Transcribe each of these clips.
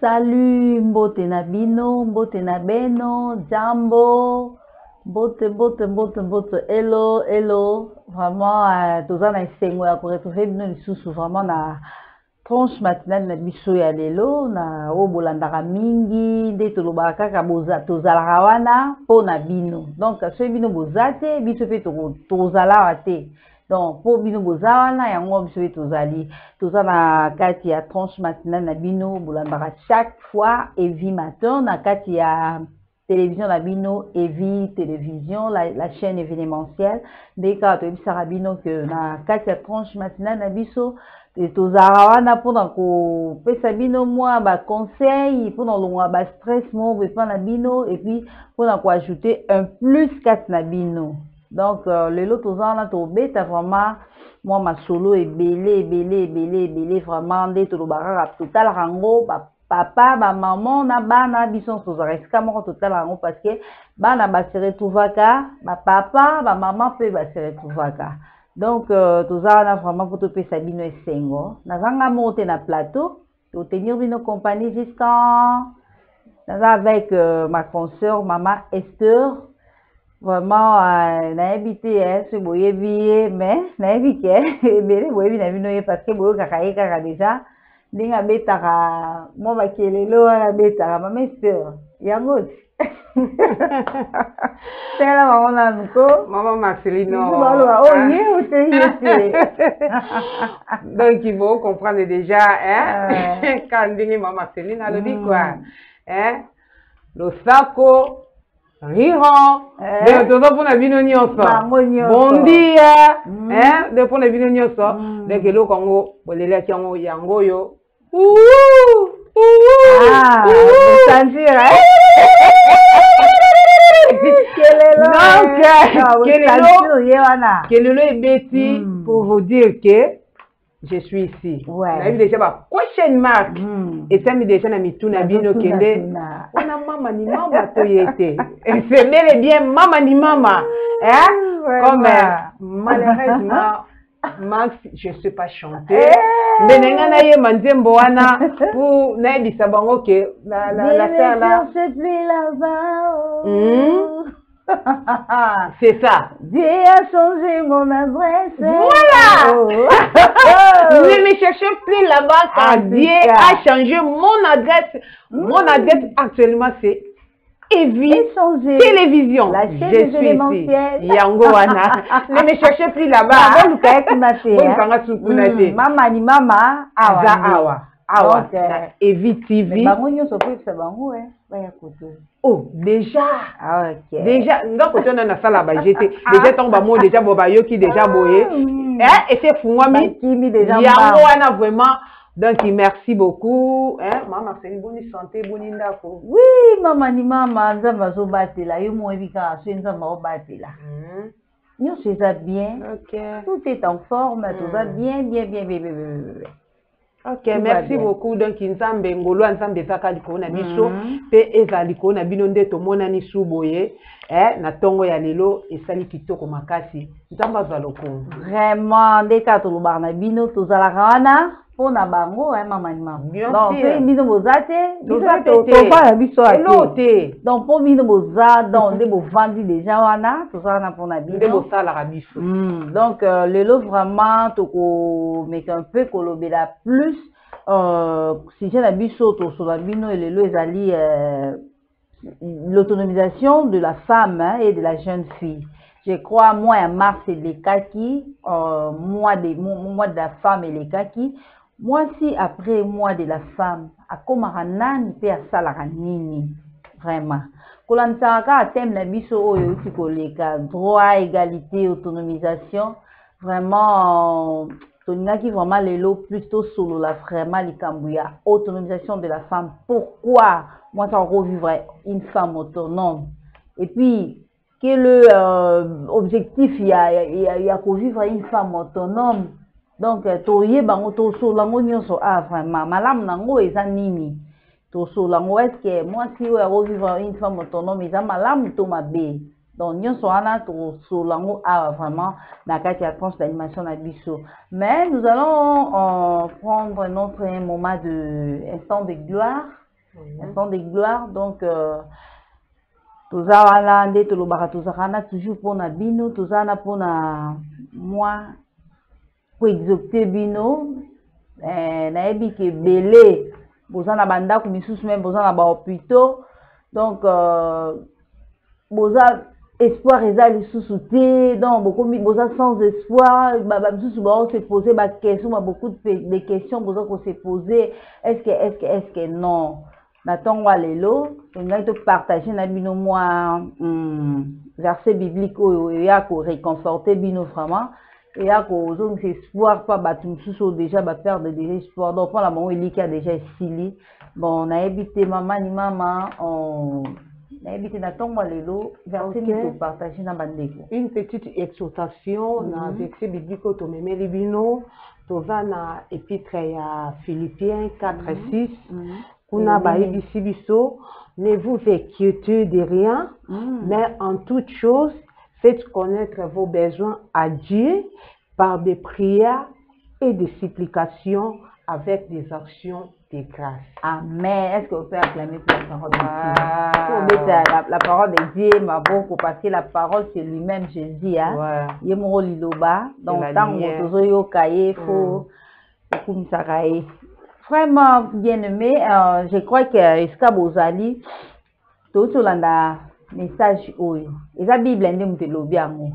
Salut, mbote na bino, mbote na beno, jambo, mbote, hello, hello. Vraiment, tous en esengo ya retrouver bino lisusu vraiment na tranche matinale na biso ya lelo na obolandaka mingi nde tolobaka kaka tozalaka wana mpo na bino. Donc soki bino bozate biso mpe tozala te. Donc pour bino boza wana yango biso mpe toza na kati ya tranche matinale na bino bolandaka chaque fois Evi Matin na kati ya télévision na bino Evi Télévision, la chaîne événementielle. Nde kaka toyebisaka bino ke na kati ya tranche matinale na biso tozala wana mpona kopesa bino mwa baconseil mpona kolongwa bastress moko epa na bino epuis mpona koajouter un plus kati na bino. Donc lelo toza wana tobeta vraiment mwa masolo ebele vraiment nde tolobaka kaka totalaka yango bapapa bamaman na bana biso tozalaka esika moko totalaka yango parce que bana base retrouvaka bapapa bamaman mpe base retrouvaka. Donc toza wana vraiment po topesa bino esengo nazanga moko te na plateau totenir bino compagnie jusqu'à naza avec ma consoeur maman Esther. Vraiment nayebi te soki boyebi ye mais nayebi ke ebele boyebi na bino ye parce que boyokaka ye kaka déjà ndenge abetaka mwa bakelelo wana abetaka mama Esther yango ti tela mama nanu ko Maman Marcelino. Oh ye ote Donc il faut comprendre déjà quand ndenge Maman Marcelino alobi quoi le sako Riron, de tout ça pour la vie de nyonso. Bon dia, de pour la vie de nyonso. De que le Congo, bolele kiango yango yo. Ah, sentir donc, Kelelo est Betty pour vous dire que je suis ici. Ouais. Déjà ma prochaine marque. Et ça me déjà na mituna bino kende. On a maman ni maman toyete. C'est bel et bien maman ni maman. Comme malheureusement Max, je sais pas chanter. Mais nenga na ye manzembo wana pour na bisa bango ke la faire là. C'est plus là-bas. C'est ça. Dieu a changé mon adresse. Voilà. Ne me cherchez plus là-bas car Dieu a changé mon adresse. Mon adresse actuellement c'est Evi Télévision. La chaîne événementielle. Yango wana. Ne me cherchez plus là-bas. Maman ni maman. Awa. Evi TV. Oh, déjà. Ok. Déjà, donc on a na sala ba j'étais déjà tomba mo déjà bobayo qui déjà boyé. Et c'est fou moi mi. Yango wana vraiment. Donc merci beaucoup. Maman c'est une bonne santé, bonne ndako. Oui, maman ni maman, nzamba zo batela yo mo ebika so nzamba o batela. Nous c'est ça bien. OK. Tout est en forme, tout va bien. Ok, merci beaucoup. Donc, nzambe ngolo nzambe saka liko na biso pe eza liko na bino nde tomona ni suboye na tongo ya lelo esali kitoko makasi. Nzamba za lokongo. Vraiment ndeka to lobana bino tozala kana pona bango maman ni maman. Donc, bino bozate, to pas biso ate. Donc, pour bino boza donc nde bo vandi déjà wana tozala na pona bino. Nde bo sala ka biso. Donc, lelo vraiment toko make un peu kolobela plus si j'ai la biso to sur la bino et lelo ezali l'autonomisation de la femme et de la jeune fille. Je crois moi en mars et les kaki mois de la femme et les kaki. Moi si après mois de la femme à komaranani pe asalaka nini vraiment. Kolansaka thème na biso oyo uti koleka droit, égalité, autonomisation. Vraiment qui vraiment lelo plutôt solo la vraiment likambuya autonomisation de la femme. Pourquoi moi ça revivre une femme autonome et puis quel objectif il y a pour vivre une femme autonome. Donc toye bango to so lango nyonso vraiment malamu nango eza nini to so lango est-ce que moi si on revivre une femme autonome eza malamu to mabe. Donc, nous sommes sur l'angle vraiment dans la tranche d'animation à biso. Mais nous allons prendre notre moment de instant de gloire instant de gloire. Donc tozala nde tolobaka tozakana toujours mpona bino, tozala mpona moi po exaucer bino. Nayebi ke belé boza na bandako misusu même boza na bahôpitaux. Donc boza espoir eza lisusu te, donc bokomi boza sans espoir, bamisusu bao se poser ba question, beaucoup de questions boza ko se poser, est-ce que non. Na tongo lelo ngai to partager na bino moi verset biblique oyo ya ko réconforter bino vraiment, et ya ko donc espoir pas batu misusu déjà ba perdre des espoirs. Donc pour la maman eliki a déjà sili. Bon na ebité maman ni maman on na ebité na tongo lelo verset ni partager na bandeko. Une petite exhortation na verset biblique to memeli bino toza na épître ya Philippiens 4:6. Kuna baibisi biso, ne vous inquiétez de rien, mais en toute chose, faites connaître vos besoins à Dieu par des prières et des supplications avec des actions de grâce. Amen. Est-ce que vous pouvez acclamer pour la parole de Dieu? La parole de Dieu, ma beaucoup, parce que la parole c'est lui-même, Jésus. Il est mon liloba. Donc, tant que vous avez cahier, il faut comme ça. Vraiment bien aimé, je crois que Eska Bozali, tout le monde message oyo. Et la Bible est un peu lobiamo.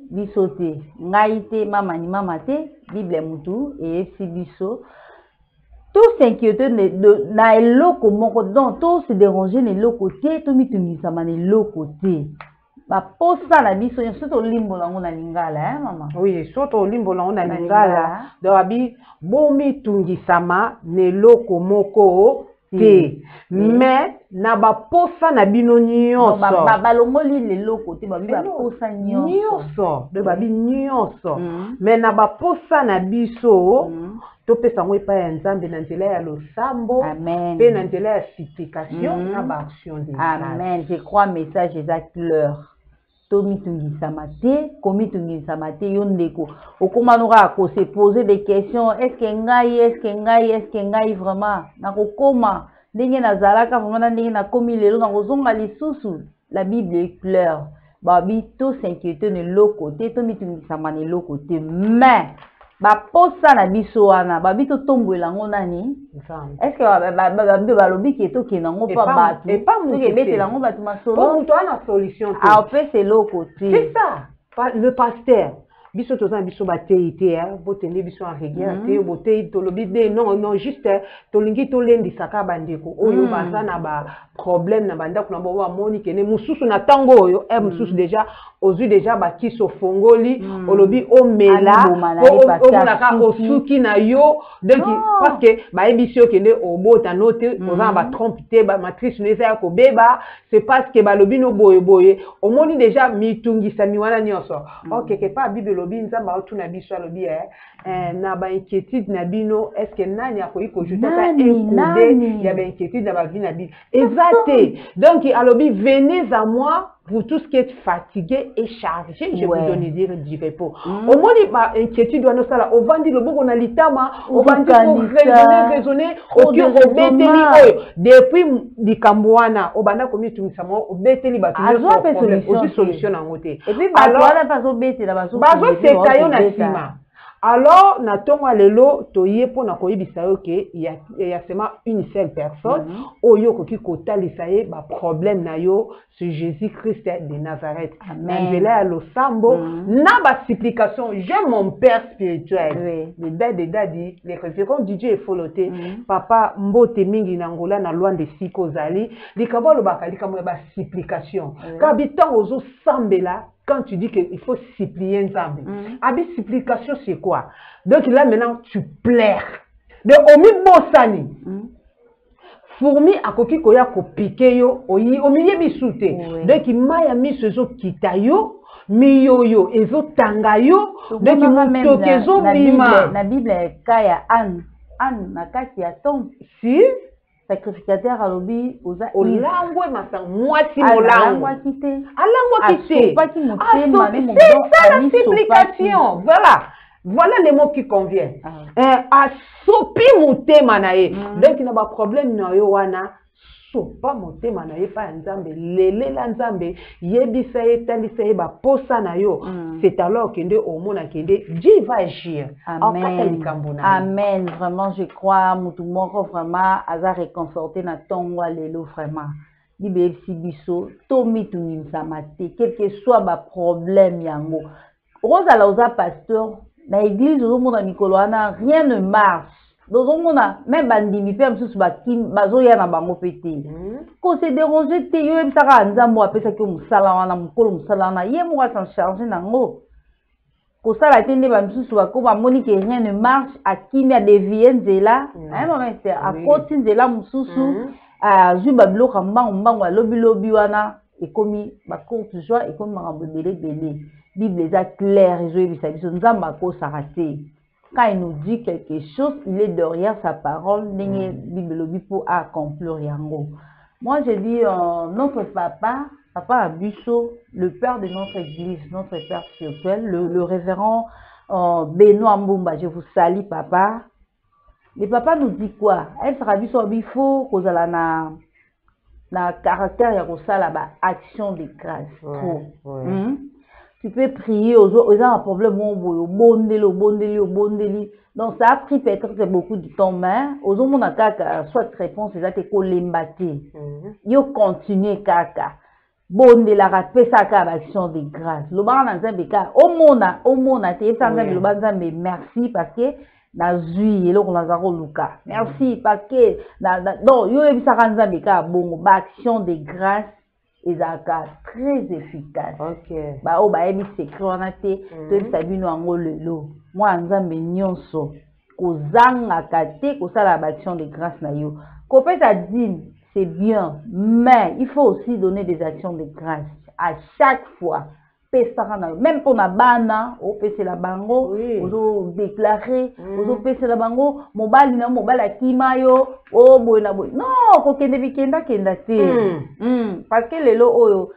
Bisote, ngaite, mamani mamate, Bible mutu et si biso. Tout s'inquiéter na eloko moko, donc tout se déranger na eloko te, tout mitumisa man eloko te. Ba posa la biso surtout limbo lango na lingala maman. Oui, surtout limbo lango na lingala. Donc abi bomi tungisama ne loko moko te. Mais na ba posa na bino nyonso. Ba longoli le loko te ba posa nyonso. De ba bi nyonso. Mais na ba posa na biso to pesa ngo epa ya Nzambe na nzela ya losambo. Amen. Pe na nzela ya supplication na ba action de grâce. Amen. Je crois message exact leur. Tomi tungisa mate, komi tungisa mate yondeko. Okoma noka ko se poser des questions, est-ce que ngai vraiment na kokoma ndenge nazalaka vraiment ndenge na komi lelo na kozonga lisusu. La Bible est claire. Babi to s'inquiéter ne loko te, tomi tungisa mane loko te, mais ba posa na biso wana babi to tombo elango nani? Est-ce que balobi ki to ke nango pa batu? Et pas mon bete lango batu masolo. Pour toi la solution. Ah, on fait c'est l'autre côté. C'est ça. Le pasteur biso tozana biso bateite botende biso en rigueur te boteite tolobi de non juste tolingi tolendisaka bandeko oyo baza na ba problème na bandako na bo bamoni kene mususu na tango oyo mususu déjà ozwi déjà bakiso fongoli olobi omela omonaka osuki na yo donc parce que bayebi okende obota note ozana batrompe te bamatrice no eza ya kobeba c'est parce que balobi no boye omoni déjà mitungisami wana nyonso quelque part bible lobi nzamba otuna biso alobi na ba inquiétude na bino est-ce que nani akoyi kojuta un coup ya ba inquiétude na ba vie na bino exact donc alobi venez à moi vous tous qui êtes fatigués et chargés, je vous donne dire du repos. Au moins, les inquiétudes doivent nous faire. Au vent, le bon, on a l'itama, au vent, pour raisonner, au cœur, au bételi, depuis di Kambouana, au bana comme tu me sais, au bételi, bah, tu solution en côté. Et puis, alors, bazo bételi, bazo c'est taillon na sima. Alors, na tonga lelo toye po na koyebisa yo ke il y a seulement une seule personne oyo koki kotalisa ye ba problème na yo c'est Jésus-Christ de Nazareth. Nzela ya losambo na ba supplication, j'ai mon père spirituel. Le dadi, les référents du Dieu est folloté. Papa mbote mingi na ngola na loin de siko zali, likabo lo bakali kamo ba supplication. Kabitan ozo sambela. Quand tu dis qu'il faut supplier Nzambe, abi supplication c'est quoi? Donc là maintenant tu plaires. De omi bosani. Fourmi akoki koya ko piquer yo, omi bisute. Donc maya misezo kitayo, miyoyo ezo tangayo, donc motokezo bima. Na Bible kaya an na kati ya tom. Si sacrificateur alobi oza olangwe masang mwati molangwa kite alangwa kite c'est ça la supplication voilà Voilà les mots qui conviennent. Asopi motema na ye. Donc il n'y a pas de problème na yo wana. Sopa motema na ye pa nzambe lele la nzambe yebisa ye talisa ye ba posa na yo. C'est alors que au mona kende Dieu va agir. Amen. Amen. Vraiment je crois mutu moko vraiment aza réconforté na tongwa lelo vraiment. Libe biso tomi tunimsama te quel que soit ba problème yango. Rosa lauza pasteur na église ozomona mikolo wana rien ne marche. Dozomona même bandimi pe msusu bakim bazoya na bango pete. Ko se déranger te yo ebisaka nzambo apesa ki musala wana mukolo musala wana ye mo s'en charger nango. Ko sala te nde ba msusu bakoma moni que rien ne marche akimi a dévier nzela. Hein maman c'est à côté nzela msusu a juba bloka mbango lobi wana ekomi ba courte joie ekomi makambo belé. Bible est claire, quand il nous dit quelque chose, il est derrière sa parole, Bible pour accomplir yango. Moi je dis notre papa Abusso, le père de notre église, notre père spirituel, le révérend Benoît Mbumba, je vous salue papa. Le papa nous dit quoi? Elle sera Abusso bifo kozala na caractère ya kosala ba action de grâce. Tu peux prier aux autres, ils ont un problème, bondeli. Donc ça a pris peut-être beaucoup de temps, mais aux autres, on a soit réponse, ils ont été collembatés. Ils continuent kaka. Bondela rappelle ça comme action de grâce. Le bar dans un béca, au mona, t'es ça le bar mais merci parce que na zui et là on a zaro luka. Merci parce que donc yo ebisa kanza béca bon action de grâce. Ezaka très efficace. Ba o ba ebi secret wana te to sabino ngo lelo. Moi nzambe nyonso kozanga kate kosala action de grâce na yo. Ko pesa dîme, c'est bien, mais il faut aussi donner des actions de grâce à chaque fois. Même pour la bana, on peut se la bango, on déclarer, on peut se la bango, mobile na mobile akimayo, oh boy na boy. Non, ko kende bikenda kenda te. Parce que les lots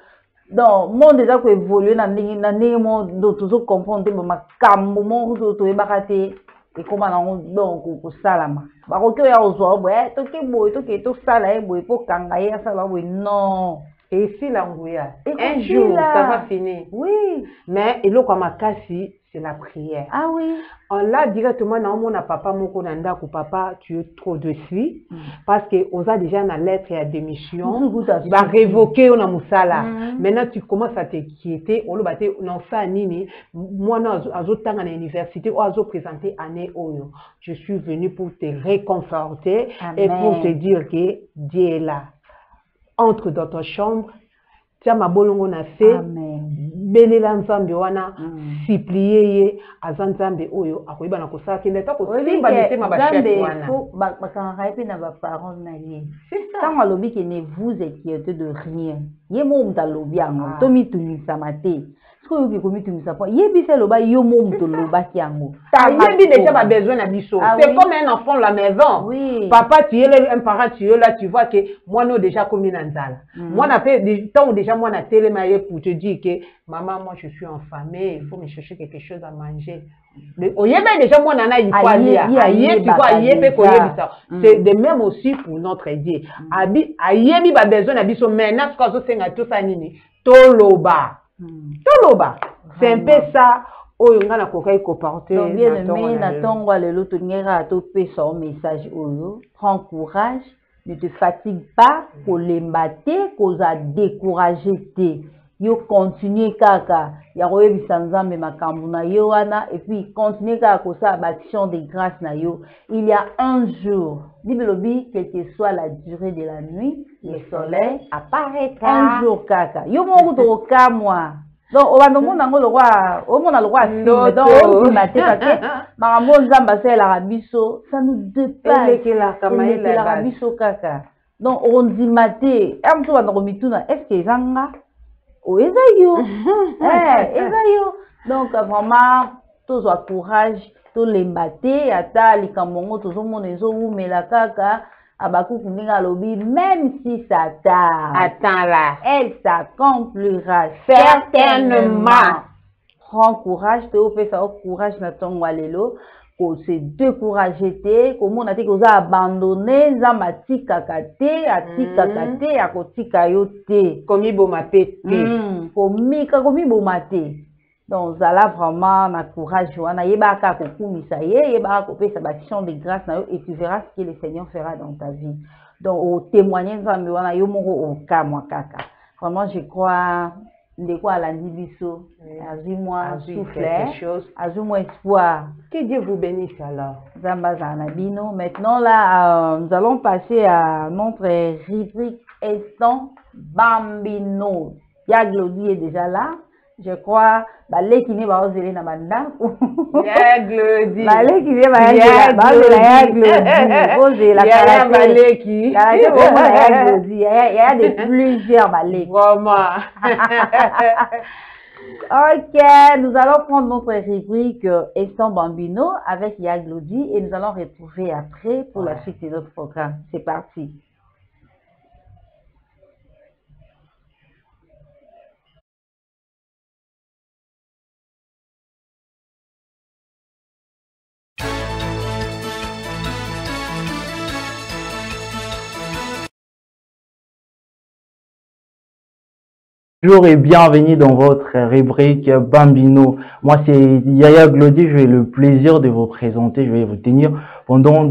donc monde déjà ko évoluer na ndenge mo do toujours comprendre ba makambo mo to ebakate et comment donc ko salama. Ba ko kyo ya ozo boy, to ke boy to ke to sala e boy po kanga ya sala boy non. Et ici, l'angouya, un jour, ça va finir. Oui. Mais, et là, comme Kassi, c'est la prière. Ah oui. On l'a directement dans mon papa, mon konanda, que papa, tu es trop dessus. Parce que, on a déjà la lettre et la démission. Va révoquer, on a moussala. Maintenant, tu commences à t'inquiéter. On l'a battu, non, ça, nini. Moi, non, à l'autre temps, à l'université, on a présenté année Oyo. Je suis venu pour te réconforter. Et pour te dire que Dieu est là. Entre dans ta chambre, tia mabolongo na fait, belela nzambe wana, supplier azanzambe oyo, akoyiba na kosala kende ta kosimba mitema ba chef wana. Bakanga epe na ba parents na ye. Tant alobi que ne vous inquiétez de rien. Ye mo mtalobi yango, to mitunisa mate. Ko yoki komitumisa po. Ye bise loba yo mo mtoloba kiango. Ye bi déjà ba besoin na biso. C'est comme un enfant la maison. Oui. Papa tu es là, un parent tu es là, tu vois que moi non déjà comme na nzala. Moi na fait du temps déjà moi na télé pour te dire que maman moi je suis enfamée, il faut me chercher quelque chose à manger. Oyeba déjà moi nana il faut aller. Tu vois yebe ko yebisa. C'est de même aussi pour notre Dieu. Abi ayebi ba besoin na biso maintenant ce qu'on senga tout ça nini. Toloba. Toloba. C'est un peu ça. Donc, bien aimé, n'attends le lot à topé son message. Prends courage, ne te fatigue pas, pour les mater, qu'on a découragé. Yo continue kaka, ya royebi sanzambe makambu na yo wana, et puis continue kaka kosa action de grâce na yo. Il y a un jour, Bibelobi, quelle que soit la durée de la nuit, le soleil apparaîtra. Un jour kaka. Yo mo ko ka moi. Donc, on va nous montrer le roi, on a le roi film, donc on dit maman Zamba c'est l'arabiso, ça nous dépasse. C'est l'arabiso kaka. Donc on dit maté, am to na komituna, est-ce que zanga? Oh ezayo, ezayo. Donc vraiment, tous au courage, tous les maté, ata likamongo, tous au monde ezo ou mela kaka. Abakou Kundinga Lobi, même si ça tarde, attends là, elle s'accomplira certainement. prends courage, tu fais ça courage na ton walelo, que c'est deux courage était, comme on a dit que vous abandonné, zamati kakate, ati kakate, akoti kayote. Komi bomate. Komi bomate. Donc, ça là vraiment, na courage, wana yeba ka kokumisa ye, yeba ko pesa action de grâce na yo, et tu verras ce que le Seigneur fera dans ta vie. Donc, au témoigner nzambe wana yo moko o ka mwa kaka. Vraiment, je crois ndeko alandi biso, azui moi souffle, azui moi espoir. Que Dieu vous bénisse alors. Zamba zanabino. Maintenant là, nous allons passer à notre rubrique Instant Bambino. Yaglodi est déjà là. Je crois, balé qui n'est pas osé na banda. Yaglodi. Balé qui n'est pas Yaglodi. Osé la karaté. Balé qui. Il y a de plusieurs balés. Vraiment. Ok, nous allons prendre notre rubrique Instant Bambino avec Yaglodi et nous allons retrouver après pour la suite de notre programme. C'est parti. Bonjour et bienvenue dans votre rubrique Bambino. Moi c'est Yaya Glody, j'ai le plaisir de vous présenter, je vais vous tenir pendant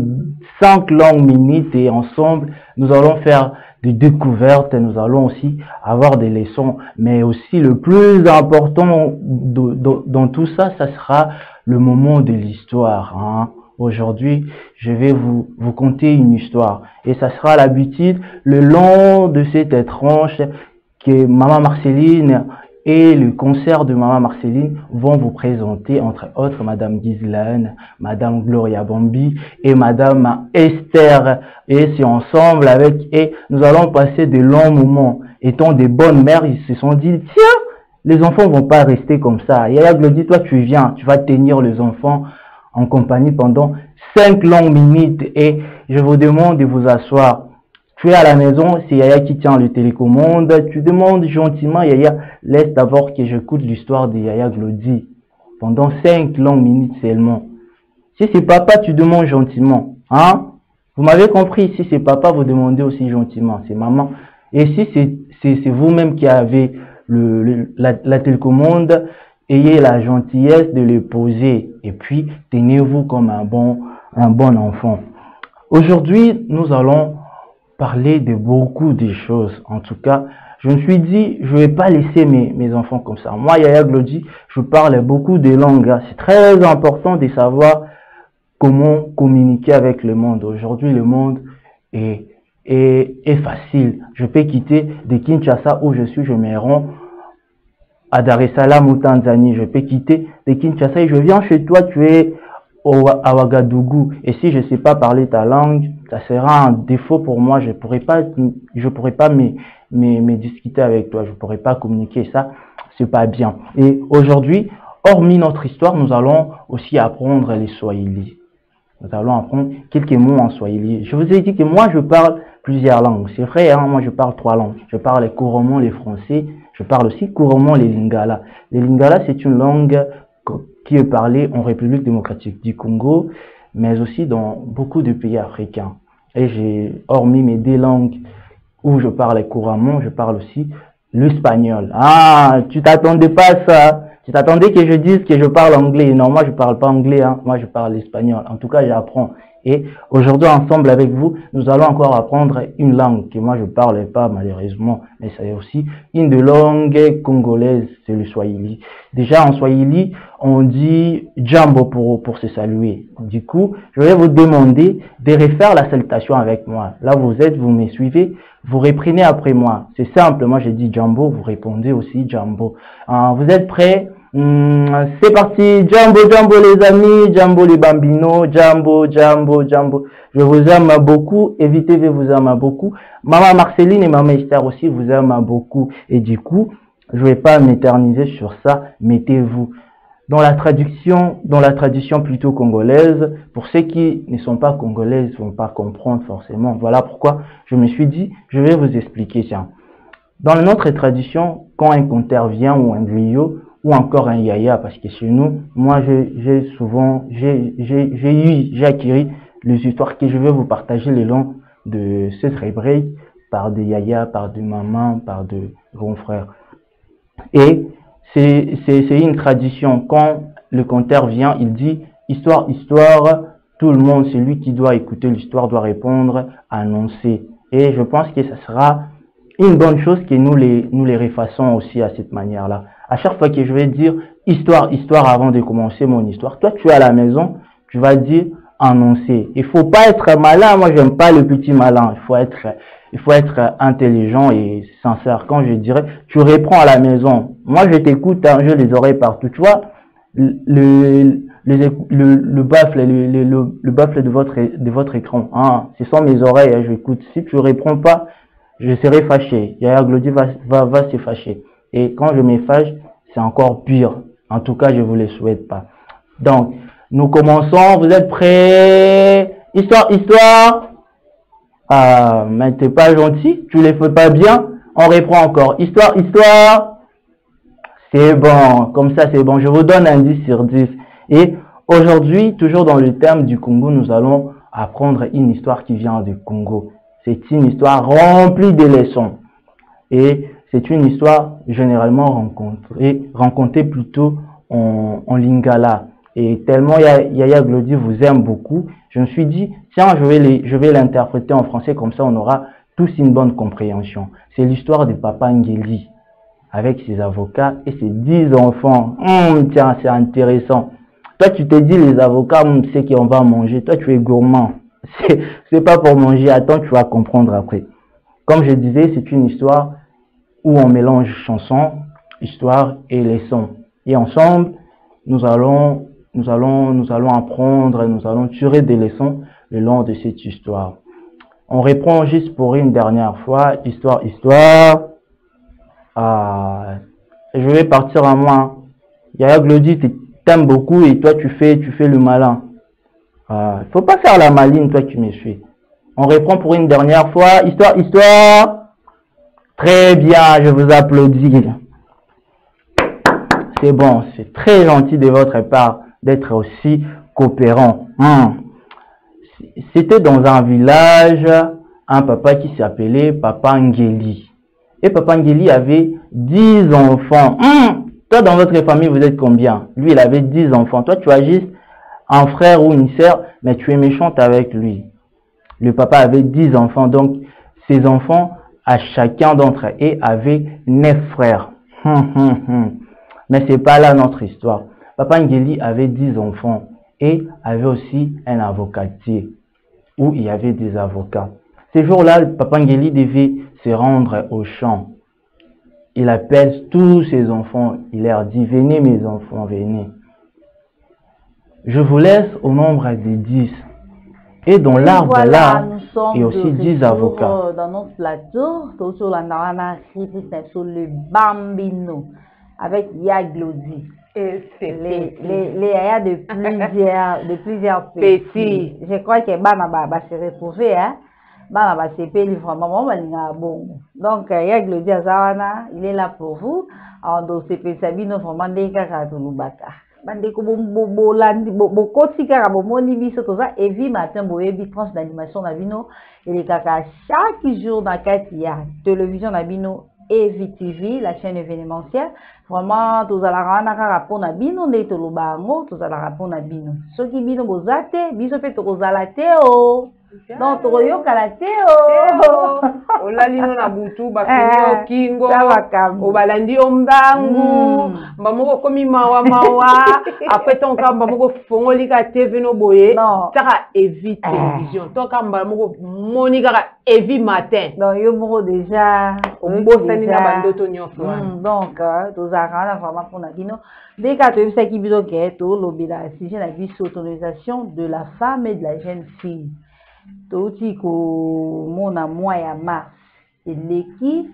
5 longues minutes et ensemble nous allons faire des découvertes, nous allons aussi avoir des leçons, mais aussi le plus important dans tout ça, ça sera le moment de l'histoire. Hein. Aujourd'hui, je vais vous conter une histoire et ça sera l'habitude le long de cette tranche que Maman Marceline et le concert de Maman Marceline vont vous présenter, entre autres Madame Ghislaine, Madame Gloria Bambi et Madame Esther. Et c'est ensemble avec et nous allons passer de longs moments. Étant des bonnes mères, ils se sont dit, tiens, les enfants vont pas rester comme ça. Yaya Glody, toi tu viens, tu vas tenir les enfants en compagnie pendant 5 longues minutes et je vous demande de vous asseoir. Tu es à la maison, c'est Yaya qui tient le télécommande. Tu demandes gentiment, Yaya, laisse d'abord que j'écoute l'histoire de Yaya Glody. Pendant 5 longues minutes seulement. Si c'est papa, tu demandes gentiment. Hein? Vous m'avez compris, si c'est papa, vous demandez aussi gentiment. C'est maman. Et si c'est vous-même qui avez la télécommande, ayez la gentillesse de le poser. Et puis, tenez-vous comme un bon enfant. Aujourd'hui, nous allons parler de beaucoup de choses. En tout cas, je me suis dit, je vais pas laisser mes enfants comme ça. Moi, Yaya Glody, je parle beaucoup de langues. C'est très important de savoir comment communiquer avec le monde. Aujourd'hui, le monde est facile. Je peux quitter de Kinshasa où je suis, je me rends à Dar es Salaam ou Tanzanie. Je peux quitter de Kinshasa et je viens chez toi, tu es à Ouagadougou. Et si je ne sais pas parler ta langue, ça sera un défaut pour moi. Je pourrais pas me discuter avec toi. Je pourrais pas communiquer. Ça, c'est pas bien. Et aujourd'hui, hormis notre histoire, nous allons aussi apprendre les Swahili. Nous allons apprendre quelques mots en Swahili. Je vous ai dit que moi, je parle plusieurs langues. C'est vrai, hein, moi, je parle 3 langues. Je parle couramment les français. Je parle aussi couramment les lingala. Les lingala, c'est une langue qui est parlé en République démocratique du Congo, mais aussi dans beaucoup de pays africains. Et j'ai, hormis mes 2 langues où je parle couramment, je parle aussi l'espagnol. Ah, tu t'attendais pas à ça? Tu t'attendais que je dise que je parle anglais? Non, moi je parle pas anglais, hein. Moi je parle espagnol. En tout cas, j'apprends. Et aujourd'hui, ensemble avec vous, nous allons encore apprendre une langue que moi je parle pas malheureusement, mais c'est aussi une des langues congolaises, c'est le Swahili. Déjà en Swahili, on dit Jambo pour se saluer. Du coup, je vais vous demander de refaire la salutation avec moi. Là, vous me suivez, vous reprenez après moi. C'est simple, moi j'ai dit Jambo, vous répondez aussi Jambo. Vous êtes prêts? C'est parti, Jambo, Jambo les amis, Jambo les bambinos, Jambo, Jambo, Jambo. Je vous aime beaucoup, et VTV vous aime beaucoup. Maman Marceline et Maman Esther aussi vous aiment beaucoup. Et du coup, je vais pas m'éterniser sur ça, mettez-vous. Dans la tradition plutôt congolaise, pour ceux qui ne sont pas congolais, ils ne vont pas comprendre forcément. Voilà pourquoi je me suis dit, je vais vous expliquer. Tiens. Dans notre tradition, quand un conteur vient ou un griot, ou encore un yaya, parce que chez nous, moi j'ai acquis les histoires que je vais vous partager le long de cette rubrique par des yayaa, par des mamans, par des grands frères. Et c'est une tradition. Quand le conteur vient, il dit histoire, histoire, tout le monde, celui qui doit écouter l'histoire doit répondre, annoncer. Et je pense que ce sera une bonne chose que nous les refassons aussi à cette manière-là. À chaque fois que je vais dire histoire, histoire avant de commencer mon histoire, toi tu es à la maison, tu vas dire annoncer. Il faut pas être malin, moi j'aime pas le petit malin, il faut être intelligent et sincère. Quand je dirais, tu reprends à la maison, moi je t'écoute, hein, je les oreilles partout, tu vois, le baffle, le baffle de votre écran, hein, ce sont mes oreilles, hein, j'écoute. Si tu réponds pas, je serai fâché. Yaya Glody va se fâcher. Et quand je me fâche, c'est encore pire. En tout cas, je vous le souhaite pas. Donc, nous commençons. Vous êtes prêts? Histoire, histoire. Ah, mais t'es pas gentil. Tu les fais pas bien. On reprend encore. Histoire, histoire. C'est bon. Comme ça, c'est bon. Je vous donne un 10 sur 10. Et aujourd'hui, toujours dans le thème du Congo, nous allons apprendre une histoire qui vient du Congo. C'est une histoire remplie de leçons. Et c'est une histoire généralement rencontrée plutôt en lingala. Et tellement Yaya Glody vous aime beaucoup, je me suis dit, tiens, je vais l'interpréter en français, comme ça on aura tous une bonne compréhension. C'est l'histoire de Papa Ngeli, avec ses avocats et ses 10 enfants. Tiens, c'est intéressant. Toi, tu te dis, les avocats, c'est qu'on va manger. Toi, tu es gourmand. C'est pas pour manger. Attends, tu vas comprendre après. Comme je disais, c'est une histoire où on mélange chanson, histoire et leçon. Et ensemble, nous allons apprendre, nous allons tirer des leçons le long de cette histoire. On reprend juste pour une dernière fois. Histoire, histoire. Je vais partir à moi. Yaya Glody t'aime beaucoup et toi tu fais le malin. Faut pas faire la maline, toi qui me suis. On reprend pour une dernière fois. Histoire, histoire. Très bien, je vous applaudis. C'est bon, c'est très gentil de votre part d'être aussi coopérant. C'était dans un village, un papa qui s'appelait Papa Ngeli. Et Papa Ngeli avait 10 enfants. Toi, dans votre famille, vous êtes combien? Lui, il avait 10 enfants. Toi, tu as juste un frère ou une sœur, mais tu es méchante avec lui. Le papa avait 10 enfants, donc ses enfants, à chacun d'entre eux, avait 9 frères. Mais c'est pas là notre histoire. Papa Ngeli avait 10 enfants et avait aussi un avocatier où il y avait des avocats. Ces jours-là, Papa Ngeli devait se rendre au champ. Il appelle tous ses enfants, il leur dit, venez mes enfants, venez. Je vous laisse au nombre de 10. Et dans l'arbre là, il y a aussi 10 avocats. Dans notre plateau, le Bambino, avec Yaya Glody. Et c'est les Yaya de plusieurs petits. Je crois que Bana va se retrouver, hein. Bana va se payer vraiment, donc Yaya Glody Azawana, il est là pour vous. En dos c'est Sabino vraiment des Kakatulubaka. Bandeko bolandi bokoti kaka bomoni biso toza evi matin boyebi tranche d'animation na bino et kaka chaque jour na kati ya télévision na bino Evi TV, la chaîne événementielle. Vraiment tozala na kaka pona bino nde toloba ngo tozala pona bino soki bino bozate biso pe tokozala te o. Donc toyoka la teo olalino na butu bakinyo kingo obalandi ombangu mbamoko komi mawa après ton ka mbamoko fongoli ka TV no boye taka Evi télévision toka mbamoko moni kaka Evi matin donc yo moko déjà ombosani na bandoto nyonso donc tozala vraiment pour na bino dès que tu sais qui biso ke to lobela sujet la vie autonomisation de la femme et de la jeune fille. Toti ko mona mois ya mars et l'équipe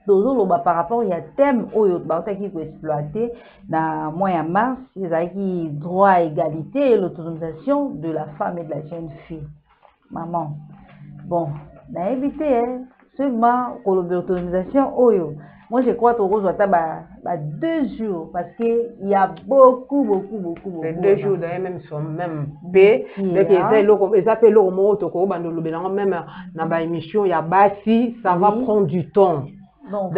tozoloba par rapport il y a thème oyo bautaki ko exploiter na mois ya mars ezaki droit égalité et l'autonomisation de la femme et de la jeune fille. Maman bon na évité seulement pour l'autonomisation, moi je crois que tu as 2 jours parce qu'il y a beaucoup. Les 2 jours d'ailleurs même sont même B. Donc ils appellent le mot même dans la émission, il y a Bassi, ça va prendre du temps. Donc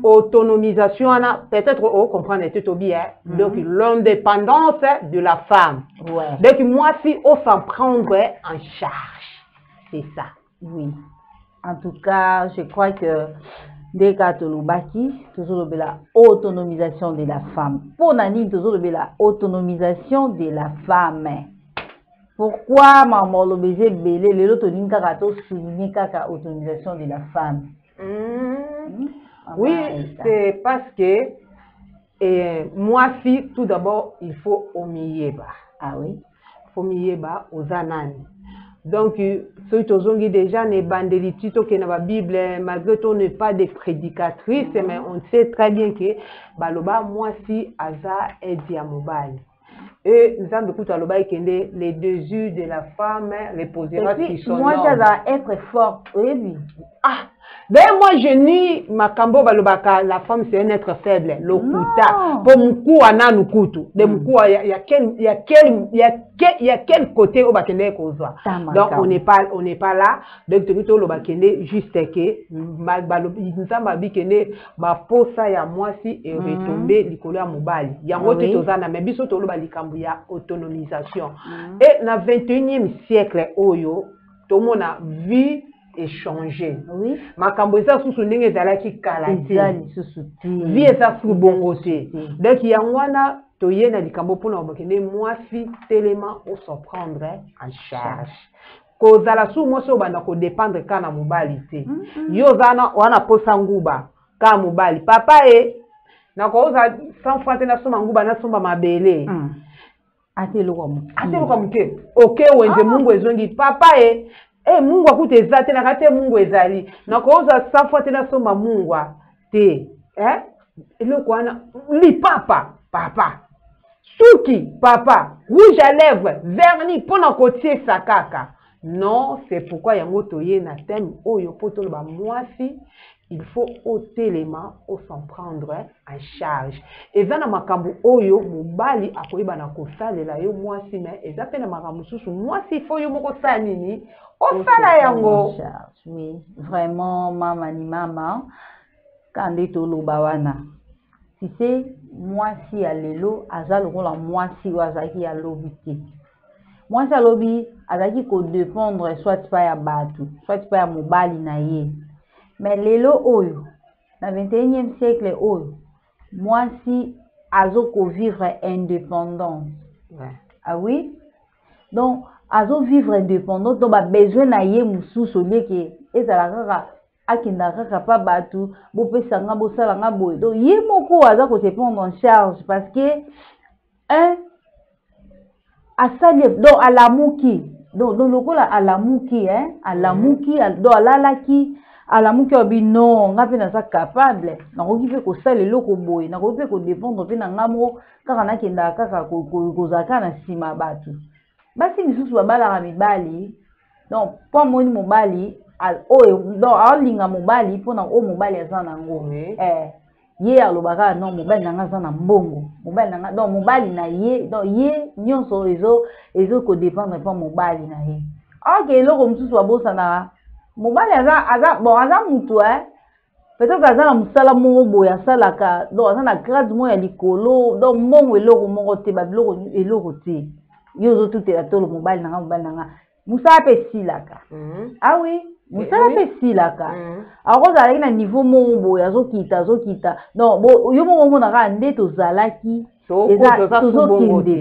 autonomisation, peut-être on comprend tout bien. Donc l'indépendance de la femme. Donc moi si on s'en prendre en charge, c'est ça. Oui. En tout cas, je crois que dès que toujours la autonomisation de la femme. Pour Nani, toujours la autonomisation de la femme. Pourquoi maman le baiser belé les autonomisation de la femme? Oui, c'est parce que moi si tout d'abord il faut omiyeba. Ah oui. Il faut omiyeba aux anani. Donc, ceux qui ont déjà des bandelitis qui dans la Bible, malgré qu'on n'est pas des prédicatrices, mais on sait très bien que Baloba, moi si Aza est diamobal. Et nous avons beaucoup de les désirs de la femme reposera sur son nom. Moi, ça va être fort. Oui. Ah! D'ailleurs, moi, je nie ma kambo balobaka, la femme c'est un être faible, l'okuta. Pour moukou ananukutu. De moukou, il y a quel côté au bakende kozwa. Donc, on n'est pas là. Donc, tu peux le bakende juste que, nzamba bikende, ba posa ya mwasi et retomber likolo ya mobali. Yango te tozana, mais biso tolo balikambu ya autonomisation. Et na 21e siècle, oyo, tout le monde a vu échanger. Oui. Makambo eza susu ndenge ezalaki kala te. Vie eza su bongo te. Donc yangwana toye na likambo pona obakende mwasi telema au se prendre en charge. Kozala su mwasi obanda ko dépendre kana mobali te. Yo zana wana posa nguba ka mobali. Papa na koza sans fois te na soma nguba na soma mabele. Ateluka muke. OK wenze mungu ezongi papa mungu akute ezate na kate mungu ezali na koza safwa te na somba mungu te eloko wana li papa suki papa rouge à lèvres vernis pona kotie sakaka non c'est pourquoi yango toye na thème oyo poto ba mwasi il faut ôter l'élément au s'en prendre en charge. Et ça na makambu oyo mobali akoyeba na kosalela yo mwasi mais eza pe na makambu susu mwasi faut yo moko sa nini osala yango. Oui, vraiment mama quand eto loba wana. Tu sais mwasi ya lelo aza lokola mwasi wazaki ya lobi te. Mwasi ya lobi azaki ko dépendre soit pas ya batu, soit pas ya mobali na ye. Mais lelo oyo, dans le 21e siècle oyo, moi si azo vivre indépendant. Ah oui? Donc, azo vivre indépendant, donc a besoin na ye mususu lieke ezala kaka akinda kaka pa batu, bo pesa nga bo sala nga boye. Donc ye moko aza ko se prendre en charge parce que asali donc alamuki. Donc lokola alamuki alamuki donc alalaki alamuki obi non nga pe na sa capable na ko ki pe ko sala eloko boye na ko pe ko dépendre pe na ngamo kaka na kenda kaka ko zaka na sima batu basi misusu babalaka mibali donc po moni mobali oyo donc alinga mobali mpona o mobali aza nango ye alobaka non mobali nanga aza na mbongo mobali nanga donc mobali na ye donc ye nyonso ezo ko dépendre pa mobali na ye ok eloko mosusu abosana mobali aza mutu peut-être aza na musala moko boye asalaka donc aza na grade moko ya likolo donc mbongo eloko moko te babiloko eloko te yo ozotutela tolo mobali nanga musala mpe esilaka ah oui musala mpe esilaka akozalaki na niveau moko boye azokita donc yo moko omonaka nde tozalaki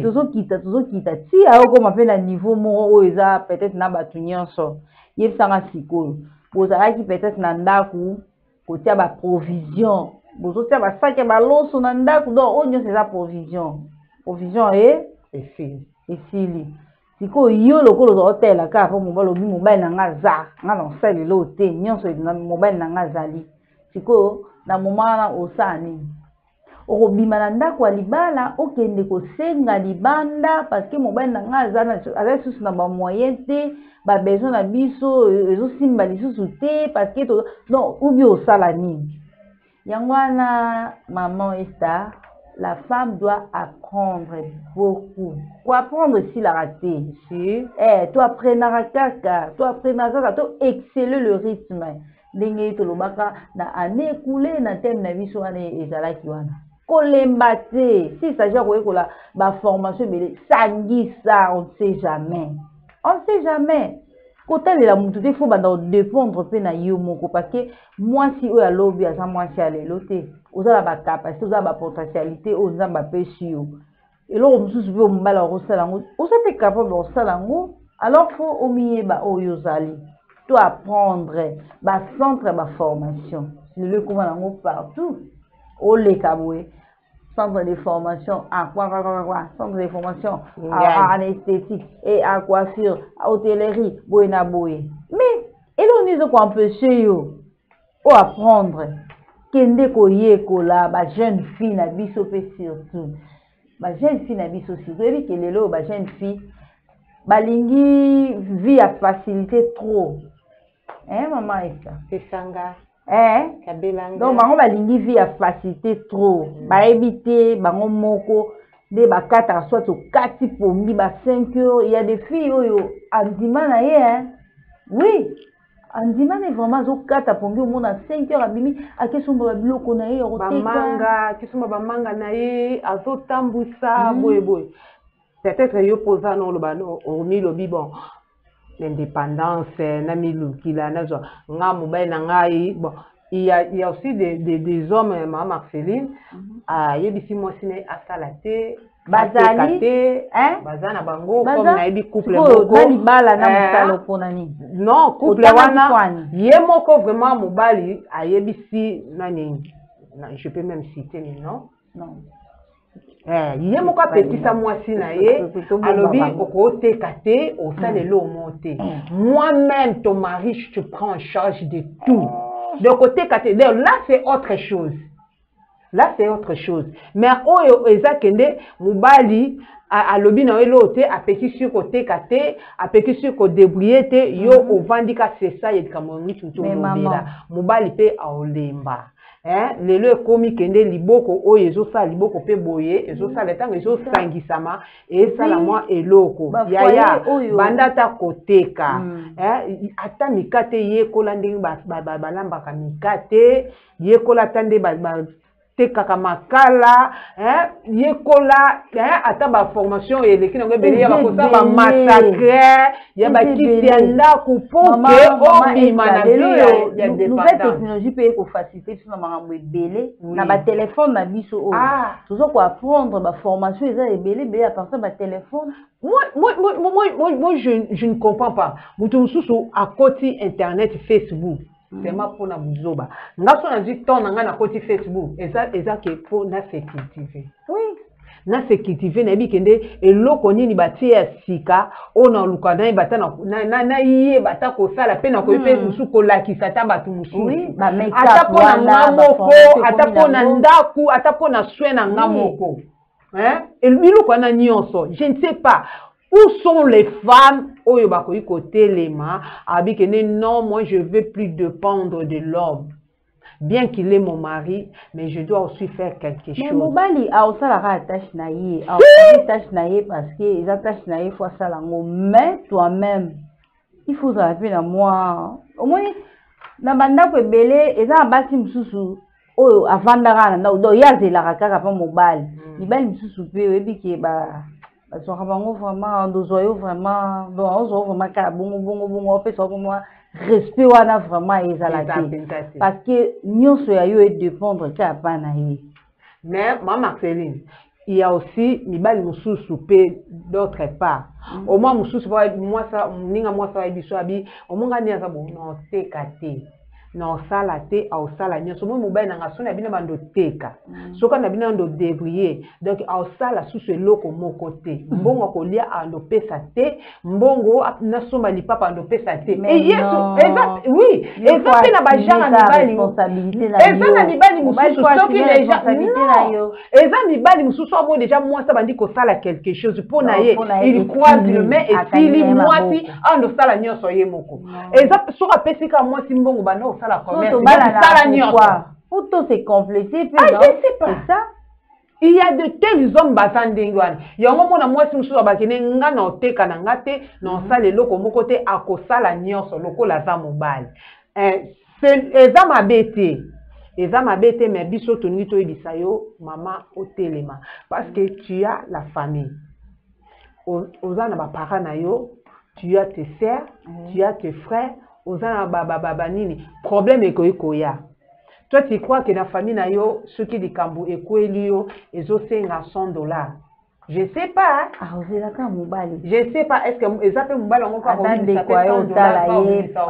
tozokita ti ayokoma mpe na niveau moko oyo eza peut-être na bato nyonso yebisanga sikoyo bozalaki peut-être na ndaku kotia baprovision bozotia basaki ya baloso na ndaku donc oyo nyonso eza provision esili sikoyo yo lokolo ozotela kaka mpo mobali obi mobali nanga aza nga na osalelo te nyonso mobali nanga azali sikoyo na moma wana osala nini okobima na ndako ya libala okende kosenga libanda parce que mobali na nga aza lisusu na bamoyen te babesoin na biso ezosimba lisusu te parce que non ou bien osala nini yango wana maman Esther, la femme doit apprendre beaucoup. Pour apprendre si la raté. Si. Tu apprenneras kaka, tu exceller le rythme. Ndenge to lobaka na année écoulée na thème na biso wana ezalaki wana. Kolemba te, si s'agit koyekola ba formation bele sangisa, on ne sait jamais. On ne sait jamais. Côté de la mutu te faut banda dépendre pe na yo moko parce que moi si o ya lobby asa moi si ale loté ozala ba capacité ozala ba potentialité ozala ba pesi yo eloko mususu pe ombala okosala ngo osate capable osala ngo alors faut omiyeba oyo zali to apprendre ba centre ba formation le comment ngo partout o le kabwe centre de formation à quoi centre de formation en esthétique et à coiffure à hôtellerie boina boye mais et on dit qu'on peut chez yo ou apprendre kende ko yekola ba jeune fille na biso pe surtout ba jeune fille na biso surtout et que lelo ba jeune fille balingi vie à facilité trop hein maman Esther c'est sanga. Donc, bango balingi vie à facilité trop. Ba éviter, bango moko, de ba 4 soit au 4 pour mi ba 5 heures. Il y a des filles oyo andima na ye hein. Oui. Andima est vraiment au 4 pour mi au monde à 5 heures abimi a kesumba ba biloko na ye ba manga, kesumba ba manga na ye azo tambusa boy boy. Peut-être yo posa non le bano au mi lo bon. L'indépendance, Namilukila, bon, il y a aussi des hommes, Maman Marceline, il y a des moi ciné à Salaté, Bazali, hein? Bazana Bango, comme Naibi couple non, couple wana, Yemoko vraiment Mobali, a Yebisi, Nani, je peux même citer les noms. Non. Yé moko petit sa moisi na ye alobi okote kate au salelo monté moi-même ton mari je te prends en charge de tout de côté kate là c'est autre chose mais oyo ezakende mubali alobi na elote apeki sur côté kate apeki sur ko débrouiller te yo ovandika c'est ça yedika mongi tout lobela mubali pe aolemba. Lelo ekomi kende liboko oyo ezosa liboko pe boye ezosala tango ezosangisama esala mwa eloko yaya banda ta koteka ata mikate yekola ndenge balambaka mikate yekola tande tekaka makala yekola ata ba formation eleki nango ebele ya bakosa ba massacre ya bakiti ya ndako poke obima na bio ya nouvelle technologie peut ko faciliter sur makambo ebele na ba téléphone na biso oyo toujours ko apprendre ba formation eza ebele be à partir ba téléphone moi je ne comprends pas mutu mususu akoti internet Facebook. C'est ma pour na buzoba. Nga so na dit ton nga na côté Facebook. Eza ke pour na sécurité. Oui. Na sécurité na bi kende eloko nini batie ya sika ona luka na bata na iye bata ko sala pe na ko pe musu ko lakisa ta batu musu. Oui, ba make up. Ata po na ngamoko, ata po na ndaku, ata po na swe na ngamoko. Eloko na nyonso. Je ne sais pas. Où sont les femmes? Oyo bakoyi côté lema abikene non moi je veux plus dépendre de l'homme bien qu'il est mon mari mais je dois aussi faire quelque chose. Mais mobali a osala ka tâche na ye tâche na ye parce que ils tâche na ye faut ça lango mais toi-même il faut rappeler à moi au moins na banda ko belé eza basi mususu oyo avandaka na do yazela kaka pa mobali libali mususu pe ebiki ba vraiment dozoyo vraiment bon ozo vraiment ka bongo fait ça vraiment respect wana vraiment ezalaki parce que nyonso ya yo dépendre ka bana yi. Mais maman Marceline il y a aussi mibali mususu pe d'autre part au moins mususu moi ça ninga moi ça biso abi au moins ngani za bon non tekate na osala te osala nyonso mo mobali na ngaso na bino bando teka soka na bino ndo débrouiller donc osala susu eloko moko te mbongo kolia ando pesa te mbongo na somba lipapa ando pesa te et yeso exact oui exact na ba genre mibali eza na mibali mususu soki déjà eza mibali mususu abo déjà moi ça bandi ko sala quelque chose pour na ye il croise le main et fili moi si ando sala nyonso ye moko eza soka pesika moi si mbongo bando sala commerce sala nyonso pour tout se compléter c'est ça. Il y a de tels hommes basandengwan. Yango mona moi si mususu bakene nga na oteka na ngate na sala loko moko te akosala nyonso lokola za mobali. C'est eza mabete. Eza mabete mais biso toningi to ebisa yo mama otelema parce que tu as la famille. Oza na ba parents na yo, tu as tes sœurs, tu as tes frères, oza na baba nini. Problème ekoya. Toi, tu crois que la famille na yo, ceux qui dit kambu et koelio, ils ont $100. Je sais pas. Je sais pas. Est-ce que ils appellent mobile on va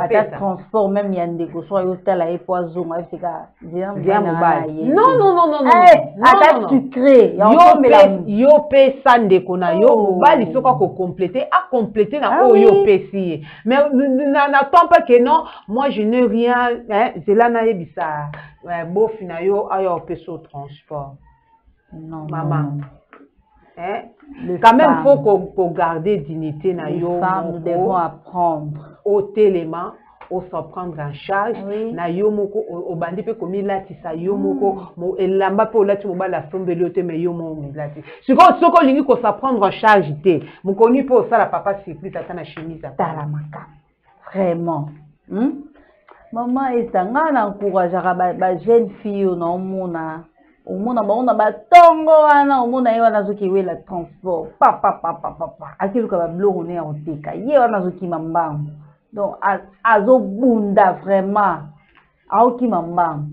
pas transport même il y a des soit yo tala et poison c'est ça. Non. Attends sucré. Yo paye sande kona yo mobile il faut quoi compléter à compléter na yo paye. Mais n'attends pas que non, moi je n'ai rien c'est là na yebisa. Beau fina yo ayo paye au transport. Non maman. Quand même, il faut garder dignité. Les femmes, nous devons apprendre. Au télément, au s'en prendre en charge. Na yomoko, au bandi pe komi lati sa yomoko, mo elamba pe lati mo ba la sombe lote me yomo lati. Soko lingi ko s'en prendre en charge te. Mo koni pe au sala papa surprise ata na chemise ata la maka. Vraiment. Maman esanga na encourageara ba jeune fille na omona. Omona baona batongo wana omona ye wana zoki we la transport papa akiluka ba bloko ne oteka ye wana zoki mambango donc azobunda vraiment aoki mambango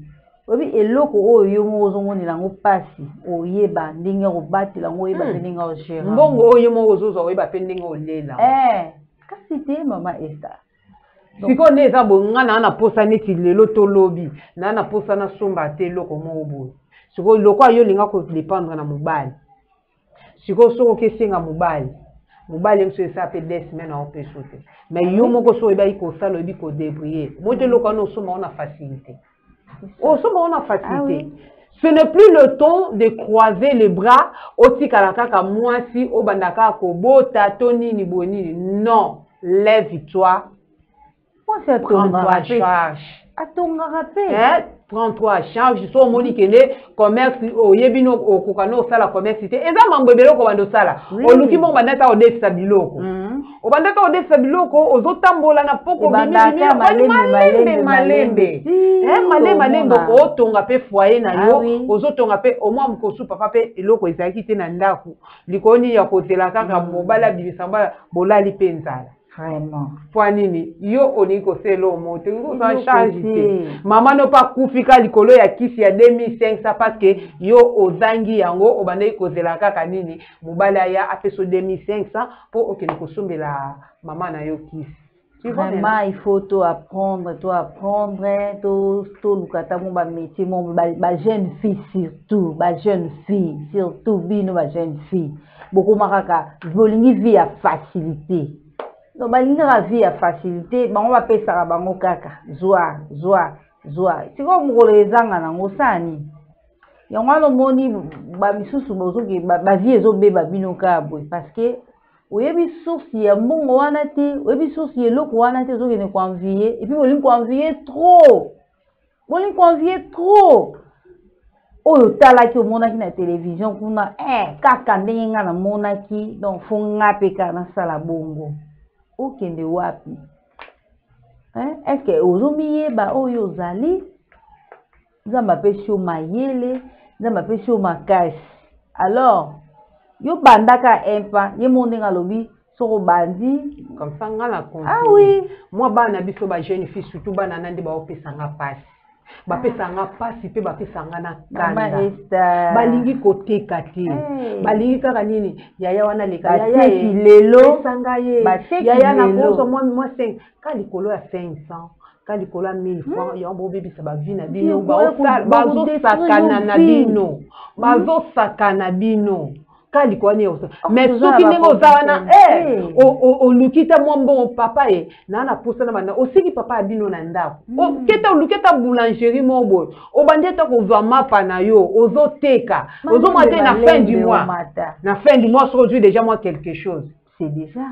obi eloko oyo mo ozomoni ngo pasi oyeba ndenge obati lango oyeba ndenge ogera mbongo oyo mo ozozo oyeba pe ndenge olela kasi te mama Esther siko neza bongana na posa neti lelo to lobi na posa na somba te loko mo obo siko loko ayo linga ko dépendre na mobali siko soko kesenga mobali mso esa pe 2 semaines au pesote mais yo moko so eba iko sala obi ko débrouiller mote loko no soma on a facilité ce n'est plus le temps de croiser les bras otikala kaka mwasi obandaka ko bota tonini bonini non lève-toi prends-toi charge prends-toi charge so moni kende commerce oyebino okokano sala commerce te eza mambebelo ko bando sala oluki mo bandata odesa biloko obandaka odesa biloko ozotambola na poko malembe otonga pe foyer na yo ozotonga pe omwa mkosu papa pe eloko ezalaki te na ndaku likoni ya kotela kaka mobala bilisamba bolali pe nzala. Vraiment. Poanini, yo oniko selo moto, ngo sa charge. Maman no pa kufika likolo ya kisi ya 2500 parce que yo ozangi yango obandai kozela kaka nini, mobala ya apeso 2500 pour okene kosombela maman na yo kisi. Vraiment, il faut tout apprendre, tout lukata mo ba métier mo ba jeune fille surtout bino ba jeune fille. Beaucoup makaka volingi vie à facilité. Donc, la vie à facilité, on va payer ça à bango kaka. Zoa. C'est comme les zanga na ngosani. Yango no moni ba misusu bozoki ba vie ezobe ba binoka boy parce que oyebi source ya mbongo wana te, oyebi source ya loko wana te zoki ne convier et puis bolim convier trop. Oyo talaki omonaki na télévision kuna kaka ndenge nga na monaki donc fo ngape kana sala bongo. Okende wapi est-ce que ozomiyeba oyo ozali nzamba pesi yo mayele nzamba pesi yo makasi alors yo bandaka empa ye mondenga lobi soko bandi comme ça nga na continue moi bana biso ba jeune fille surtout bana nandi ba opesa nga passe bapesanga pasi pe bapesanga na kanda balingi koteka te balingi kaka nini yaya wana leka yaya lelo sanga ye yaya na koso moi 5 ka likolo ya 500 ka likolo ya 1000 francs ya bo bebisa ba vie na bino bazo sakana na bino bazo sakana bino kali kwa ni osa mais soki ndenge ozawana olukita mwa mbongo papa na posa na banda osiki papa abino na ndako keta olukita boulangerie mobo obandeta kozwa mapa na yo ozoteka ozomate na fin du mois aujourd'hui déjà moi quelque chose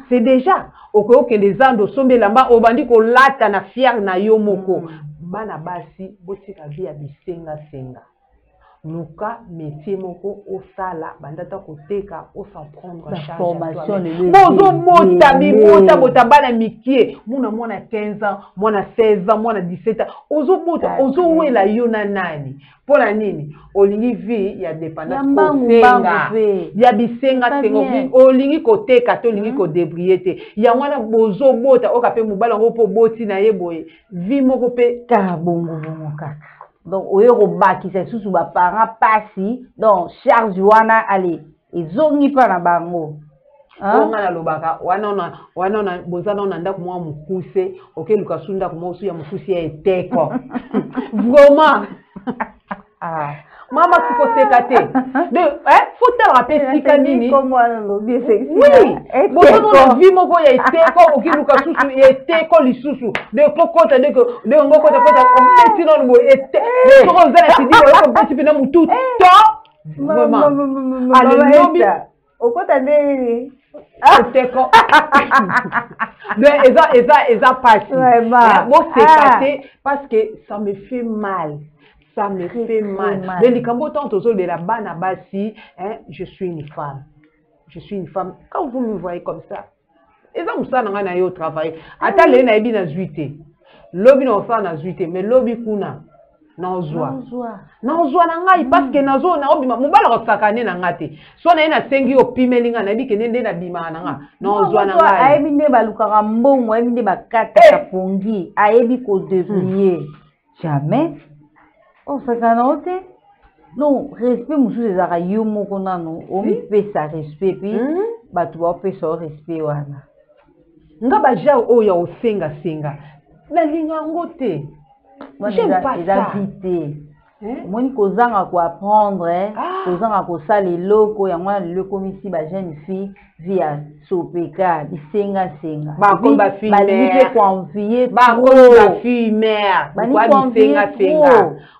c'est déjà okokende zando sombela mba obandi kolata na fier na yo moko bana basi botika via bisenga senga Nuka métier moko au sala bandata koteka au s'en prendre en charge formation bozo mota bota bana mikie mwana 15 ans mwana 16 ans mwana 17 ans ozo wela yo na nani pona nini olingi vie ya dépendance kosenga ya bisenga tengo olingi koteka to olingi ko débrouiller te ya mwana bozo bota okape mubala ngopo boti na yeboye vie moko pe ka bongo kaka. Donc, au lieu de c'est sous les parents passés, donc charge wana allez, ils ont mis pas na bango. On a la lobaka, wana bozana on anda kuma mukuse, ok lukasunda kuma usu ya mukuse ya eteko. Vraiment. Mama tu peux s'écater. Faut te rappeler si kanini. Oui. Bonjour vie moko ya eteko, ok lukasusu ya eteko lisusu. De kokota de ngoko de kota petit non mo eteko. De ko zana ti di ko petit pina mutu to. Vraiment. Allez lobi. Okota de eteko. De eza passe. Moi s'écater parce que ça me fait mal. Ça me fait mal. Mais les camboutons de la bana basi, je suis une femme. Je suis une femme. Quand vous me voyez comme ça, et ça, ça n'a pas au travail. Attends, les naïbis na zuité. Lobby n'a pas na zuité, mais lobby kuna na joie. Na joie na ngai parce que na joie na obi ma mobala ko sakane na ngate. So na ina sengi o pimelinga na bi kenende na bima na nga. Na joie na ngai. Ayebi ne baluka mbongo, ayebi ne bakata kapongi, ayebi ko devrier. Jamais. Oh, ça canne non, respect, monsieur, les arayo, mon connano, on fait ça respect, puis, bah, tu vas faire ça respect, wana. Nga ba ja o ya o senga. La linga ngote. J'aime pas ça. Moi, ni kozanga ko apprendre, kozanga ko sali loko, ya mwa loko misi ba jeune fille via sopeka, bisenga. Ba ko ba fille mère. Ba ko ba fille mère. Ba bisenga.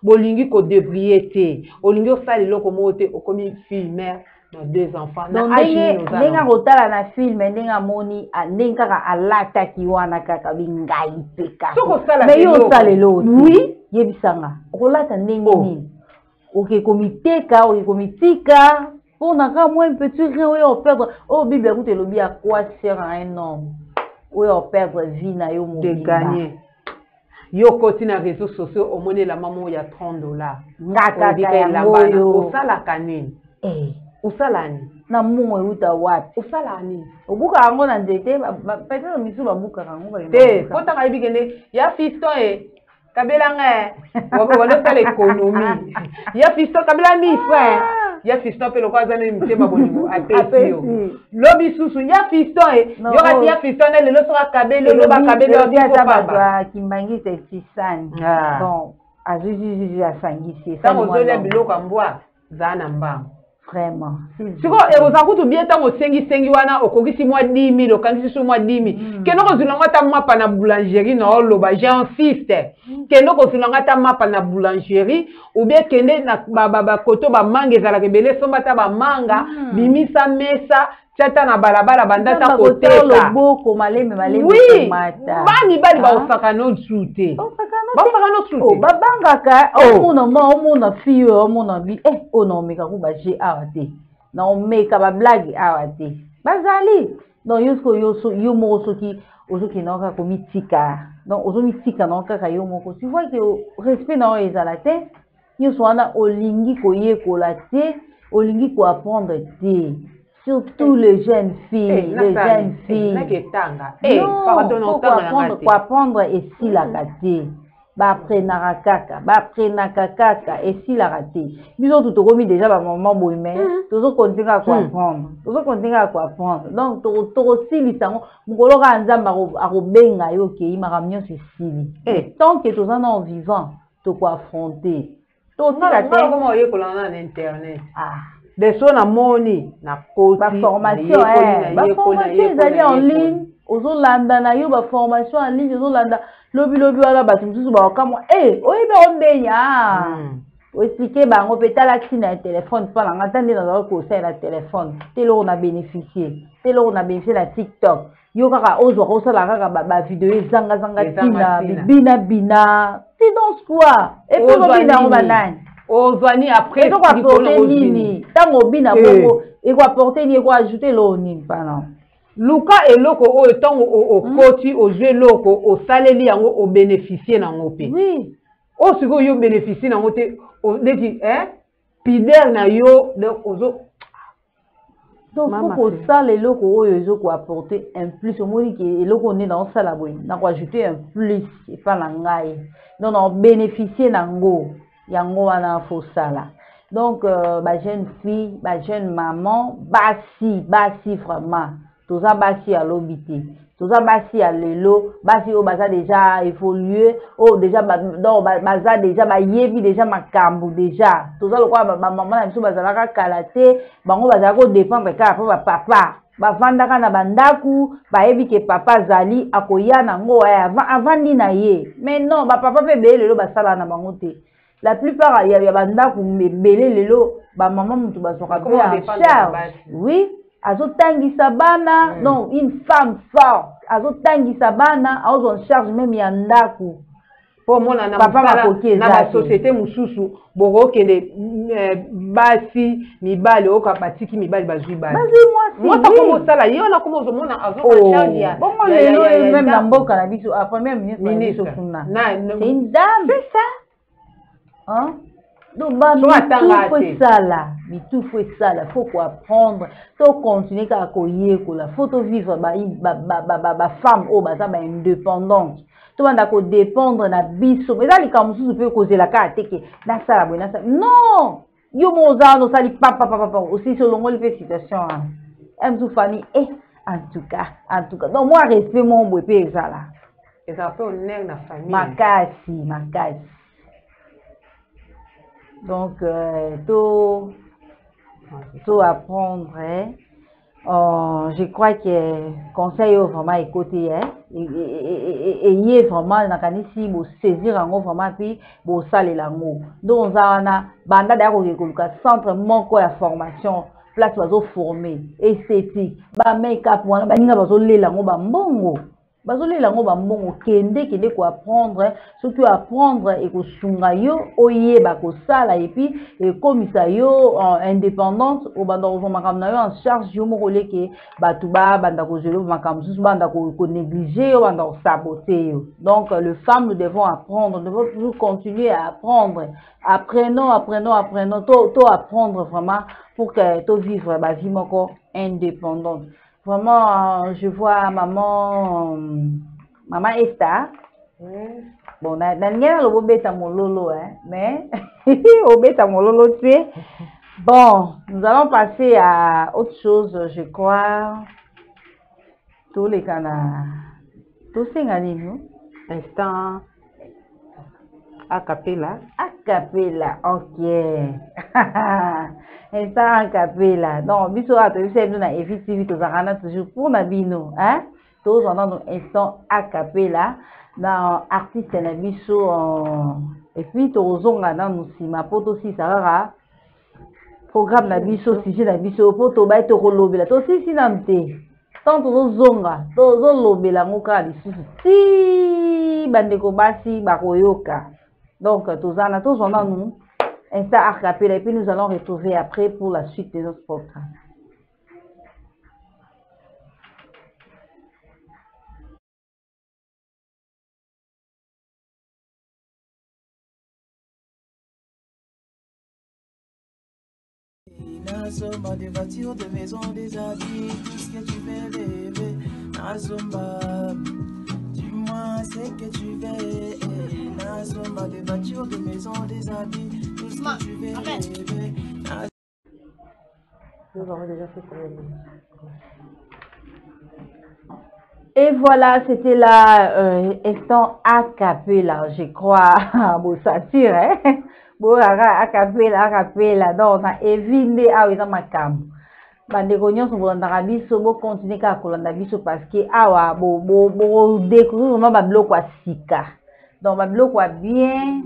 Bolingi ko débrouiller te. Olingi o sali loko mote okomi fille mère. Nos 2 enfants. Donc, nenga rotala na film, nenga moni, nenga ka alata kiwana kaka bingai peka. Mais yo sale lo. Oui, yebisanga. Rolata nenga ni. Ok, komiteka, ok, komitika. On a quand même un petit rien où on perdre. Oh, Bible, écoute, le bien à quoi sert un homme? Où on perdre vie na yo de gagner. Yo côté na réseaux sociaux, au moins la maman il y a $30. Ngaka ya moyo. Osala kanini. Usalani na mungo uta wapi usalani obuka ango na nzete peut-être misu babuka kango ba te kota ka ibikende ya fisto kabelanga wabona tele économie ya fisto kabela mi frère ya fisto pe lokwa zana mitema bolingo apesio lobi susu ya fisto yo kati ya fisto na lelo soka kabele lo ba kabele o dia baba kimbangi te kisani bon azuzi ya sangisi ça mo zole biloko mbwa zana mbanga vraiment. Siko erozakutu bien tango sengi wana okokisi mwa 10 000 okangisi su mwa 10 000. Keno ko zulanga ta mapa na boulangerie na oloba j'insiste. Keno ko zulanga ta mapa na boulangerie ou bien kende na ba koto ba manga ezala kebele somba ta ba manga bimisa mesa chata na balabala bandata koteka loboko maleme mata. Bani ba osaka no sute. Osaka no sute. Oh babangaka omona fille omona bi ono meka ku ba je awate. Na omeka ba blague awate. Bazali. Non yo mo soki na ka komitika. Donc ozomitika na ka yo moko. Tu vois que respect na ezala te. Yo swana olingi koyekola te, olingi ko apprendre te. Surtout les jeunes filles, Non, pour apprendre et si la gâter. baprenaka kaka esilaka te biso tokomi déjà bamama boye mais tozokontinue à koapprendre donc tokosilisa yango mokolo kaka nzambe akobenga yo okei makambo nyonso esili tant que toza na vivant tokoaffronte totika te oyekolanga na internet deso namoni na koti baformation ezali en ligne ozolanda na yo baformation en ligne ozolanda lobi wana bato mosusu baokamwa oyebi ondenya oexplike bango mpe tala ntina ya telefone mpo nanga ta nde nazala kosalela telefone te eloko na bénéficie na tiktok yo kaka ozwaka osala kaka bavideo ezangazanga ntina bina ti donc quoi epe lobina yango banani ozwani après ekoaporte nini ntango obina bongo ekoaporte nini ekoajoute eloko nini pana luka eloko oyo ntango okoti ozwi eloko osaleli yango obénéficie nango mpe oyo sikoyo yo bénéficie nango te neti pidere na yo ozo donc fo kosala eloko oyo ezokoaporte un plus omoni ke eloko nde naosala boye nakoajoute un plus epa na ngai donc naobénéficie nango yango wana fosala donc bajeune fille bajeune maman basi vraiment toza basi ya lobi te toza basi ya lelo basi oyo baza déjà évolué oyo déjà baza déjà bayebi déjà makambo déjà toza lokola bamama na biso bazalaka kala te bango bazalaka kodépendre kaka mpo bapapa bavandaka na bandako bayebi ke papa azali akoya nango avandi na ye mais non bapapa mpe ebele lelo basala na bango te la plupart ya bandako ebele lelo bamama motu bazwaka mpe en charge oui azotangisa bana non une femme forte azotangisa bana azwa en charge même ya ndako po mona na basociété mosusu bokokende basi mibali oyoka batiki mibali bazwi basi mwasi komosala ye wana komozomona azwa en charge ya bongo lelo même na mboka na biso première ministre na biso kuna c'est une dame c'est ça donc bitu faut esala faut apprendre to continuer kaka koyekola faut to vivre ba femme oyo baza ba indépendante to banda ko dépendre na biso eza likambo mosusu mpe kozela kaka teke nasala boye nasala non yo mo oza wana osali papa osisi olongoli mpe situation mosusu fani en tout cas donc moi respect mo boye mpe ezala mpe honneur na famille makasi donc tout apprendre je crois que conseil vraiment écouter et vraiment nakanisi bo saisir yango vraiment puis bo salela yango donc on a banda dako koluka centre moko ya formation place bazo former esthétique ba make-up wana baninga bazo lela yango bambongo bazolela ngo bambongo kende ko apprendre surtout apprendre et kosunga yo oyeba kosala et puis komisa yo indépendante o banda ko makambo na yo en charge yo moko leke batu ba banda ko jelo makambo susu banda ko négliger yo banda ko saboter yo donc les femmes nous devons apprendre nous devons toujours continuer à apprendre apprenons to apprendre vraiment pour que to vivre ba vie moko indépendante. Vraiment, je vois maman Esther. Bon, Daniel, on va mon lolo, mais on va mon lolo tué. Bon, nous allons passer à autre chose, je crois. Tous les canards. Tous ces gagnés, nous. Instant. Acapella. Acapella, ok. Instant acapella. Donc, biso a tenu nous na effectivement tous arana toujours pour nabino, hein? Tous on a nos instant acapella dans artiste na biso et puis tous on a dans nous si ma poto aussi ça va programme na biso sujet na biso poto ba to kolobela to si namte. Tant tous zonga, tous lobela ngoka lisusu. Si bandeko basi bakoyoka. Donc, tous on a nous instant acapella et puis nous allons retrouver après pour la suite de notre programme. Nazomba des voitures, des maisons, des habits, tout ce que tu veux rêver. Nazomba, dis-moi ce que tu veux. Chumba, des voitures, des maisons, des habits, tout ce que tu veux rêver. Nous avons déjà fait combien de minutes? Et voilà, c'était là, instant a cappella, je crois, bon satire, hein? Bon, a cappella, donc on a évité, ah oui, dans ma cam. Bandeko nyonso bolandaka biso bo continuer kaka kolanda biso parce que awa bo découvrir vraiment babiloko ya sika, donc babiloko ya bien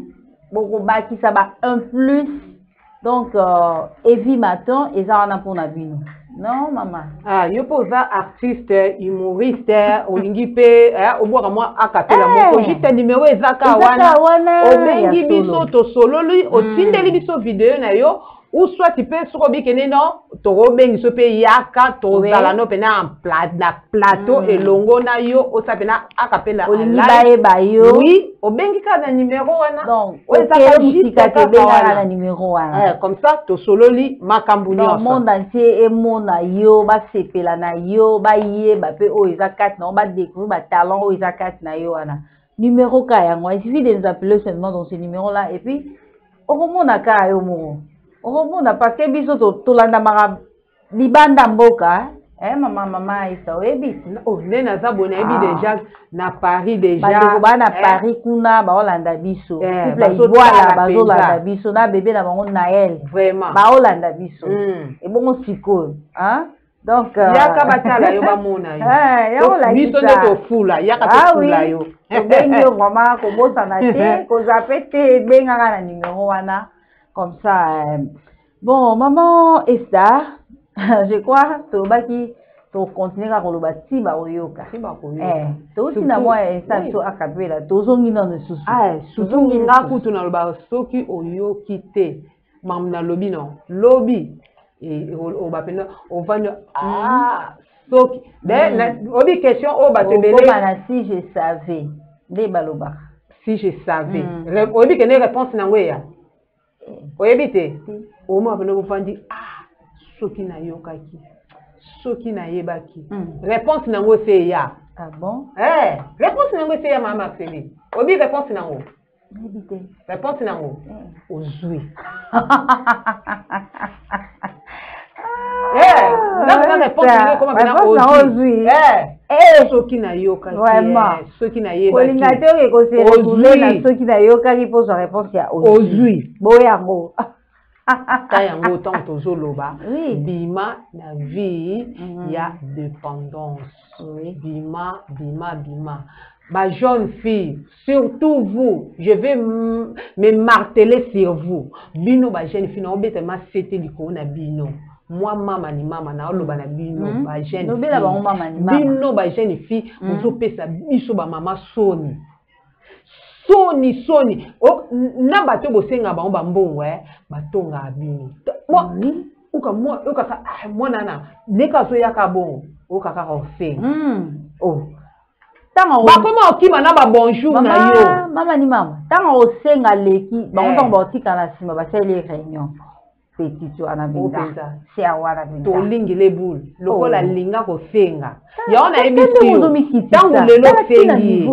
bokobakisa ba un plus, donc Evi Maton eza wana mpona bino, non mama? Ah, yo po oza artiste, humoriste, olingi pe obwaka mwa akapela moko juste numéro ezaka wana obengi biso tosololi otindeli biso video na yo ou soit tu peux sur obikene non to bengi so pe yaka to zala no pena en plateau elongo na yo osapena akapela olingi bayeba yo, oui obengi ka na numéro wana, donc ezaka musika te benga na numéro wana, comme ça tosololi makambu nyonso monde entier emona yo basepela na yo bayeba pe oyo eza kati na yo badécouvrir batalent oyo eza kati na yo wana. Numéro ka yango il suffit de nous appeler seulement dans ce numéro là et puis okomona ka yo moko okomona parce que biso tolanda maka libanda mboka mama isa oyebi nde naza boye nayebi déjà na Paris déjà bandeko baa na Paris kuna baolanda biso couple ivoire bazolanda biso na bebe na bango Naël vraiment baolanda biso ebongo sikoyo donc yaka batala yo bamona yo biso nde tofula yaka tofula yo obengi yo vraiment kobosana te kozape te ebengaka na numéro wana comme ça. Bon maman Esther, je crois tolobaki tokontinue kaka koloba ti baoyoka touti na mwa instant so akapela tozongi nano susu surtout nga kutu naloba soki oyoki te mamu nalobi no lobi obapena ovandi soki obi question oyo bato ebele si je savais nde balobaka si je savais oyebi kende réponse nango eya oyebi te omo apena bofandi soki nayokaki soki nayebaki réponse nango se eya. Ah bon? Réponse nango se eya mama Marceline obi réponse nango réponse nango ozwi soki nayokaki soki nayebaki soki nayokaki mpo sa réponse ya ozwi boyango ta yango autant tozoloba bima na vie ya dépendance bima ma jeune fille, surtout vous, je vais me marteler sur vous. Bino ba jeune fille, on bête ma c'était du corona bino. Moi mama ni mama na oloba na bino ba jeune fille. Bino ba jeune fille, ozo pesa biso ba mama soni. Soni. O na bato bosenga ba omba mbongo batonga bino. Moi moi nana, neka so yaka bon, o kaka osenga. Bakoma okima na ba bonjour na yo mama ni mama tanga osenga leki bango baotika na sima basali réunion petit wana benza sia wana benza to lingile boule lokola linga kosenga ya ona ebisi tangu lelo sengi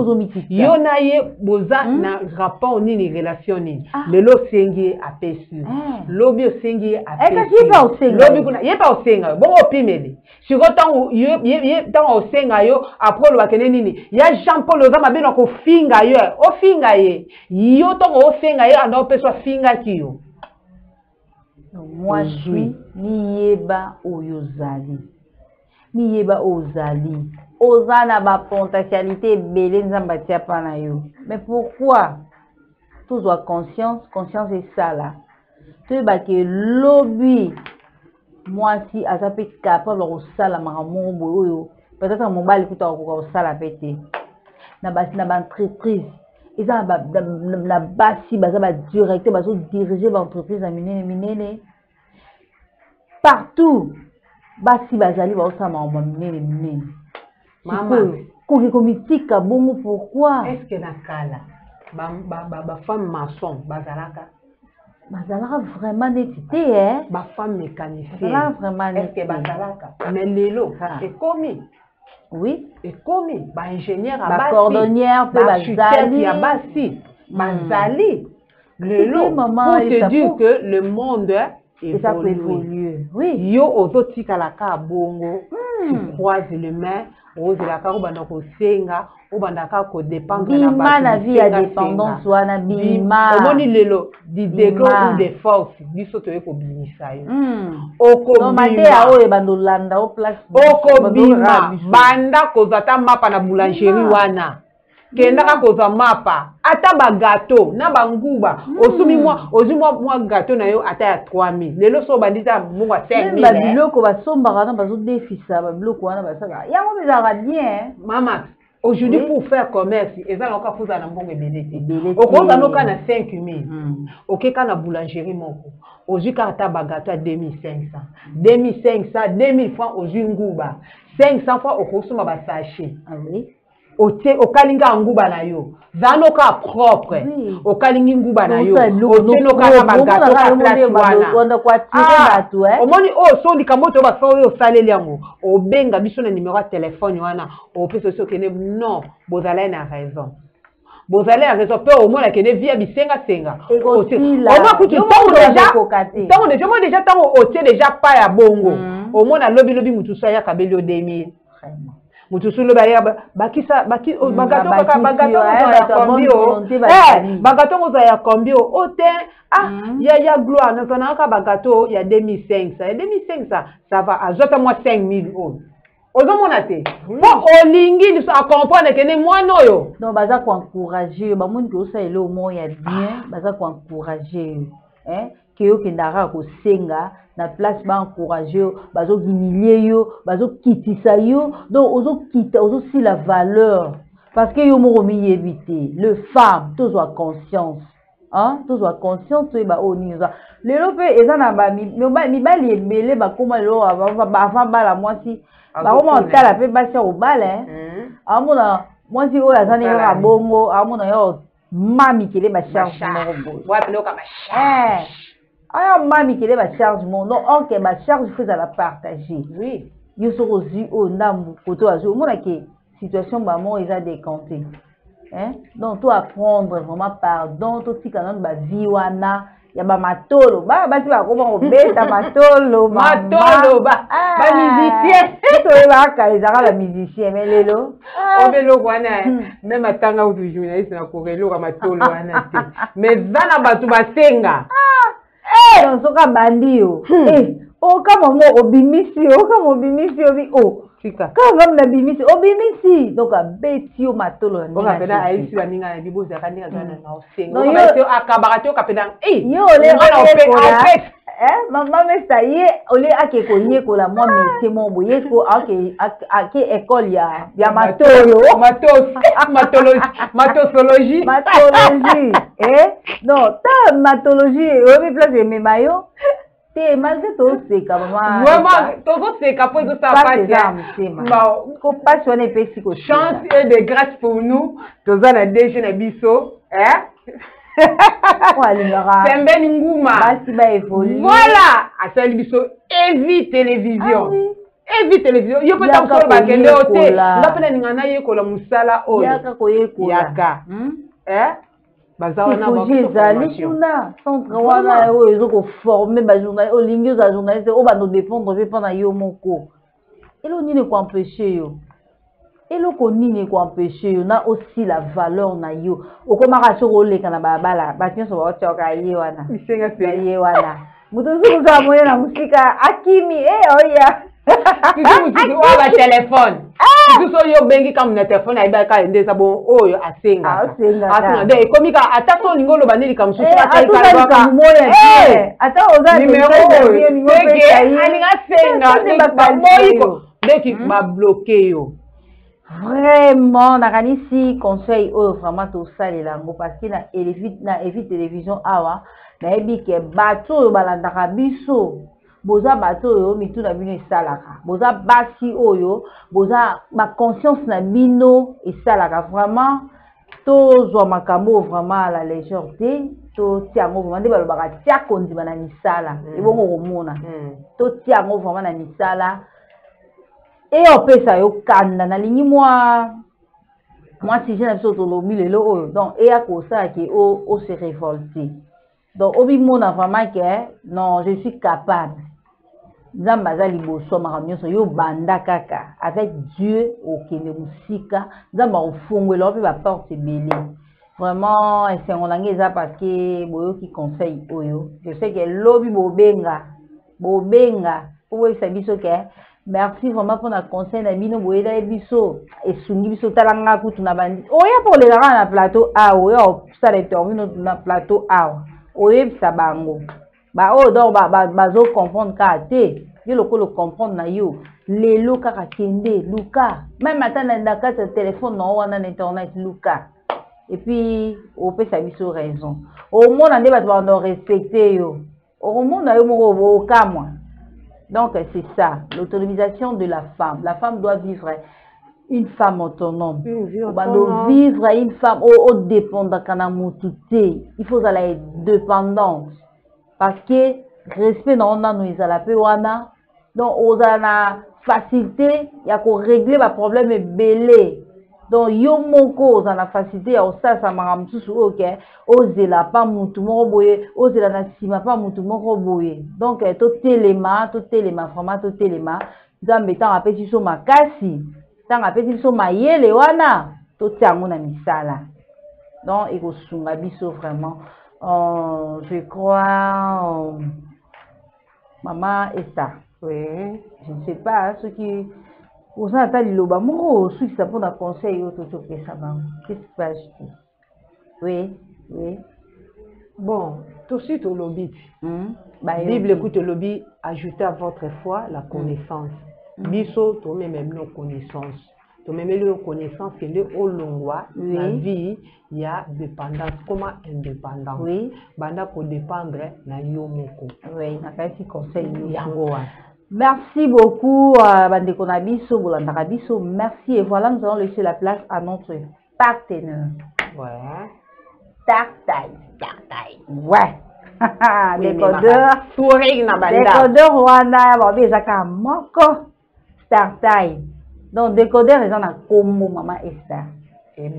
yo na ye boza na rapport nini relation nini lelo sengi apesi lobi osengi apesi lobi kuna ye pa osenga bongo opimeli siko tangu ye tangu osenga yo après lo bakene nini ya Jean Paul oza mabeno ko finga yo ofinga ye yo tangu osenga ye ando peswa finga kiyo. Moi je suis niyeba oyozali niyeba ozali ozana ba potentialité belé nzamba tia pana yo mais pourquoi tous ont conscience est ça là tu ba que lobby moi si azape capable de sala makambo boyo peut-être mobile kuta ko sala pété na ba entreprise ils ont la basi baza ba directeur bazo diriger l'entreprise à minene partout basi bazali ba osama ba minene maman ko komitika bongo pourquoi est-ce que na kala ba femme maçon bazalaka vraiment nécessité ba femme mécanicienne vraiment est-ce que bazalaka mais lelo et commis oui et commis ba ingénieur ba cordonnière pe bazali ya basi bazali lelo pour te dire que le monde évolue. Oui. Yo ozotika la ka bongo, tu croises les mains, ozela ka obanda ko senga, obanda ka ko dépendre na ba na vie à dépendance wana bima. Omoni lelo di degré ou de force, biso to eko bimisa yo. No mate ya o e bandolanda o place. Oko bima banda ko zata mapa na boulangerie wana. Kenda ka koza mapa ata ba gâteau na banguba osumi mwa gâteau na yo ata ya 3000 lelo so bandita mwa 5000 ba biloko ba sombaka na bazo défisa ba biloko wana basaka yango bezaka bien mama aujourd'hui pour faire commerce eza na ka fuza na mbongo ebelete okoza noka na 5000 okeka na boulangerie moko aujourd'hui ka ata ba gâteau à 2500 2000 francs aujourd'hui nguba 500 fois okosoma ba sachet ote okalinga nguba na yo zanoka propre okalingi nguba na yo ote noka na bagato ka place wana omoni o so likamoto ba so yo saleli yango obenga biso na numéro ya téléphone wana opesa so kene non bozala na raison pe au moins la kene via bisenga senga ote oma kutu tango déjà tango ote déjà pa ya bongo au moins na lobi mutu so ya kabeli o 2000 mutusu lo bakisa bagato ya kombio ote ya gloire na zonaka bagato ya 2500 ça va azota moi 5000 ozomona te po olingi biso a comprendre que ne mwana oyo non baza ko encourager ba mundi ko saela au moins ya bien baza ko encourager que yo kendaka ko senga na place ba encourager bazo humilier yo bazo kitisa yo donc ozo si la valeur parce que yo mo mi éviter le femme toujours conscience toujours conscience to ba oniza lelo pe eza na ba mibali ebele ba koma lelo ba bala mwasi ba koma otala pe basi o bala amona mwasi oyo azani yo bongo amona yo mami kele ba charge mo bo wa pelo ka ba charge aya mami kele ba charge mon non ok ba charge faut à la partager oui yo so ozi o ndambu koto azo mona ke situation ba mo eza décanté donc toi apprendre vraiment pardon to tika na ba vie wana ya ba matolo ba ti ba ko ba beta matolo ba musicien to ba ka ezaka ba musicien mais lelo obelo wana même atanga ou journaliste na korelo ka matolo wana te mais zana batu basenga non soka bandi yo kama mo obimisi obi tika kama na bimisi obimisi donc abeti yo matolo ni oka pena aisi ba ninga biboza ka ninga zana na osenga oka yo akabaka to ka pena yo le maman mesta ye ole ake ko yekola moi métier mo boye ko ake école ya matologie non ta matologie obi place de memayo te malgré tout c'est quand même vraiment tout c'est capable de ça ko passionné pe siko chance et de grâce pour nous toza na déjà na biso Sembeni nguma. Voilà. Asali biso Evi télévision. Evi télévision. Yo peut encore bakende ote. Ngapena ningana yekola musala oyo. Yaka koyekola. Yaka. Bazawana ba formation. Centre wana oyo ezoko former ba journaliste, olingi za journaliste o ba no dépendre pe pendant yo moko. Elo nini ko empêcher yo? Eloko nini ko empêcher yo na aussi la valeur na yo okomaka soko leka na babala batien so ba tioka ye wana isenga se ye wana mutu za moyo na musika akimi oya mutu wa téléphone mutu so yo bengi kam na téléphone aiba ka ndesa bon oyo asenga de komika atako lingolo baneli kam susu ka moya ata oza numéro aninga senga ba moyiko deki ba bloquer yo. Vraiment, nakanisi conseil vraiment tout ça les langues parce que na Evi télévision awa na ebi ke bato balandaka biso boza bato yo mitu na bino esalaka boza basi oyo boza ba conscience na bino esalaka vraiment to zwa makambo vraiment à la légèreté to tiango vraiment de balobaka tia kondima na misala ebongo komona to tiango vraiment na misala et on peut ça yo kanda na lingi moi moi si j'ai l'impression de lobby le lo donc et à cause ça qui au se révolter donc obi mona vraiment que non je suis capable Zambaza liboso makamioso yo banda kaka avec Dieu au kende musika zamba ofungwe lo pe ba porte belé vraiment et c'est on langeza parce que boyo qui conseille oyo je sais que lobi bobenga pour ça biso que merci vraiment pour notre conseil na bino boyeda biso et sungi biso talanga kutu na bandi oya pour les rara na plateau a oya ça les termine na plateau a oya bisa bango ba o donc bazo comprendre ka te yo lokolo comprendre na yo lelo kaka kende luka même atana na kata téléphone na wana na internet luka et puis au peut sa biso raison au monde ande ba doit respecter yo au monde na yo moko ka moi donc c'est ça l'autonomisation de la femme doit vivre une femme autonome vivre une femme au dépendant kana mututé il faut aller dépendante parce que respect dans on a nous ala pe wana donc aux na facilité ya ko régler ba problème belé donc yo moko aux na facilité ya ça maram susu OK ozela pas mutu moko boye ozela na sima pas mutu moko boye donc to téléma vraiment to téléma nzambe tant apesi so makasi tant apesi so mayele wana to tiango na misala donc il faut sunga biso vraiment je crois maman Esther oui je ne sais pas ce qui vous a dit le mot ce qui ça pour un conseil auto ça va qu'est-ce qui passe oui bon tout de suite au lobby Bible écoute le lobby ajoutez à votre foi la connaissance biso to même nos connaissances to même les connaissances que le olongwa la vie il y a dépendance comment indépendant banda pour dépendre na yo moko na kasi conseil yango merci beaucoup bandeko na biso bolanda biso merci et voilà nous allons laisser la place à notre partenaire Tartai décodeur sourire na banda décodeur wana ba bezaka moko Tartai donc décodeur les en a comme maman Esther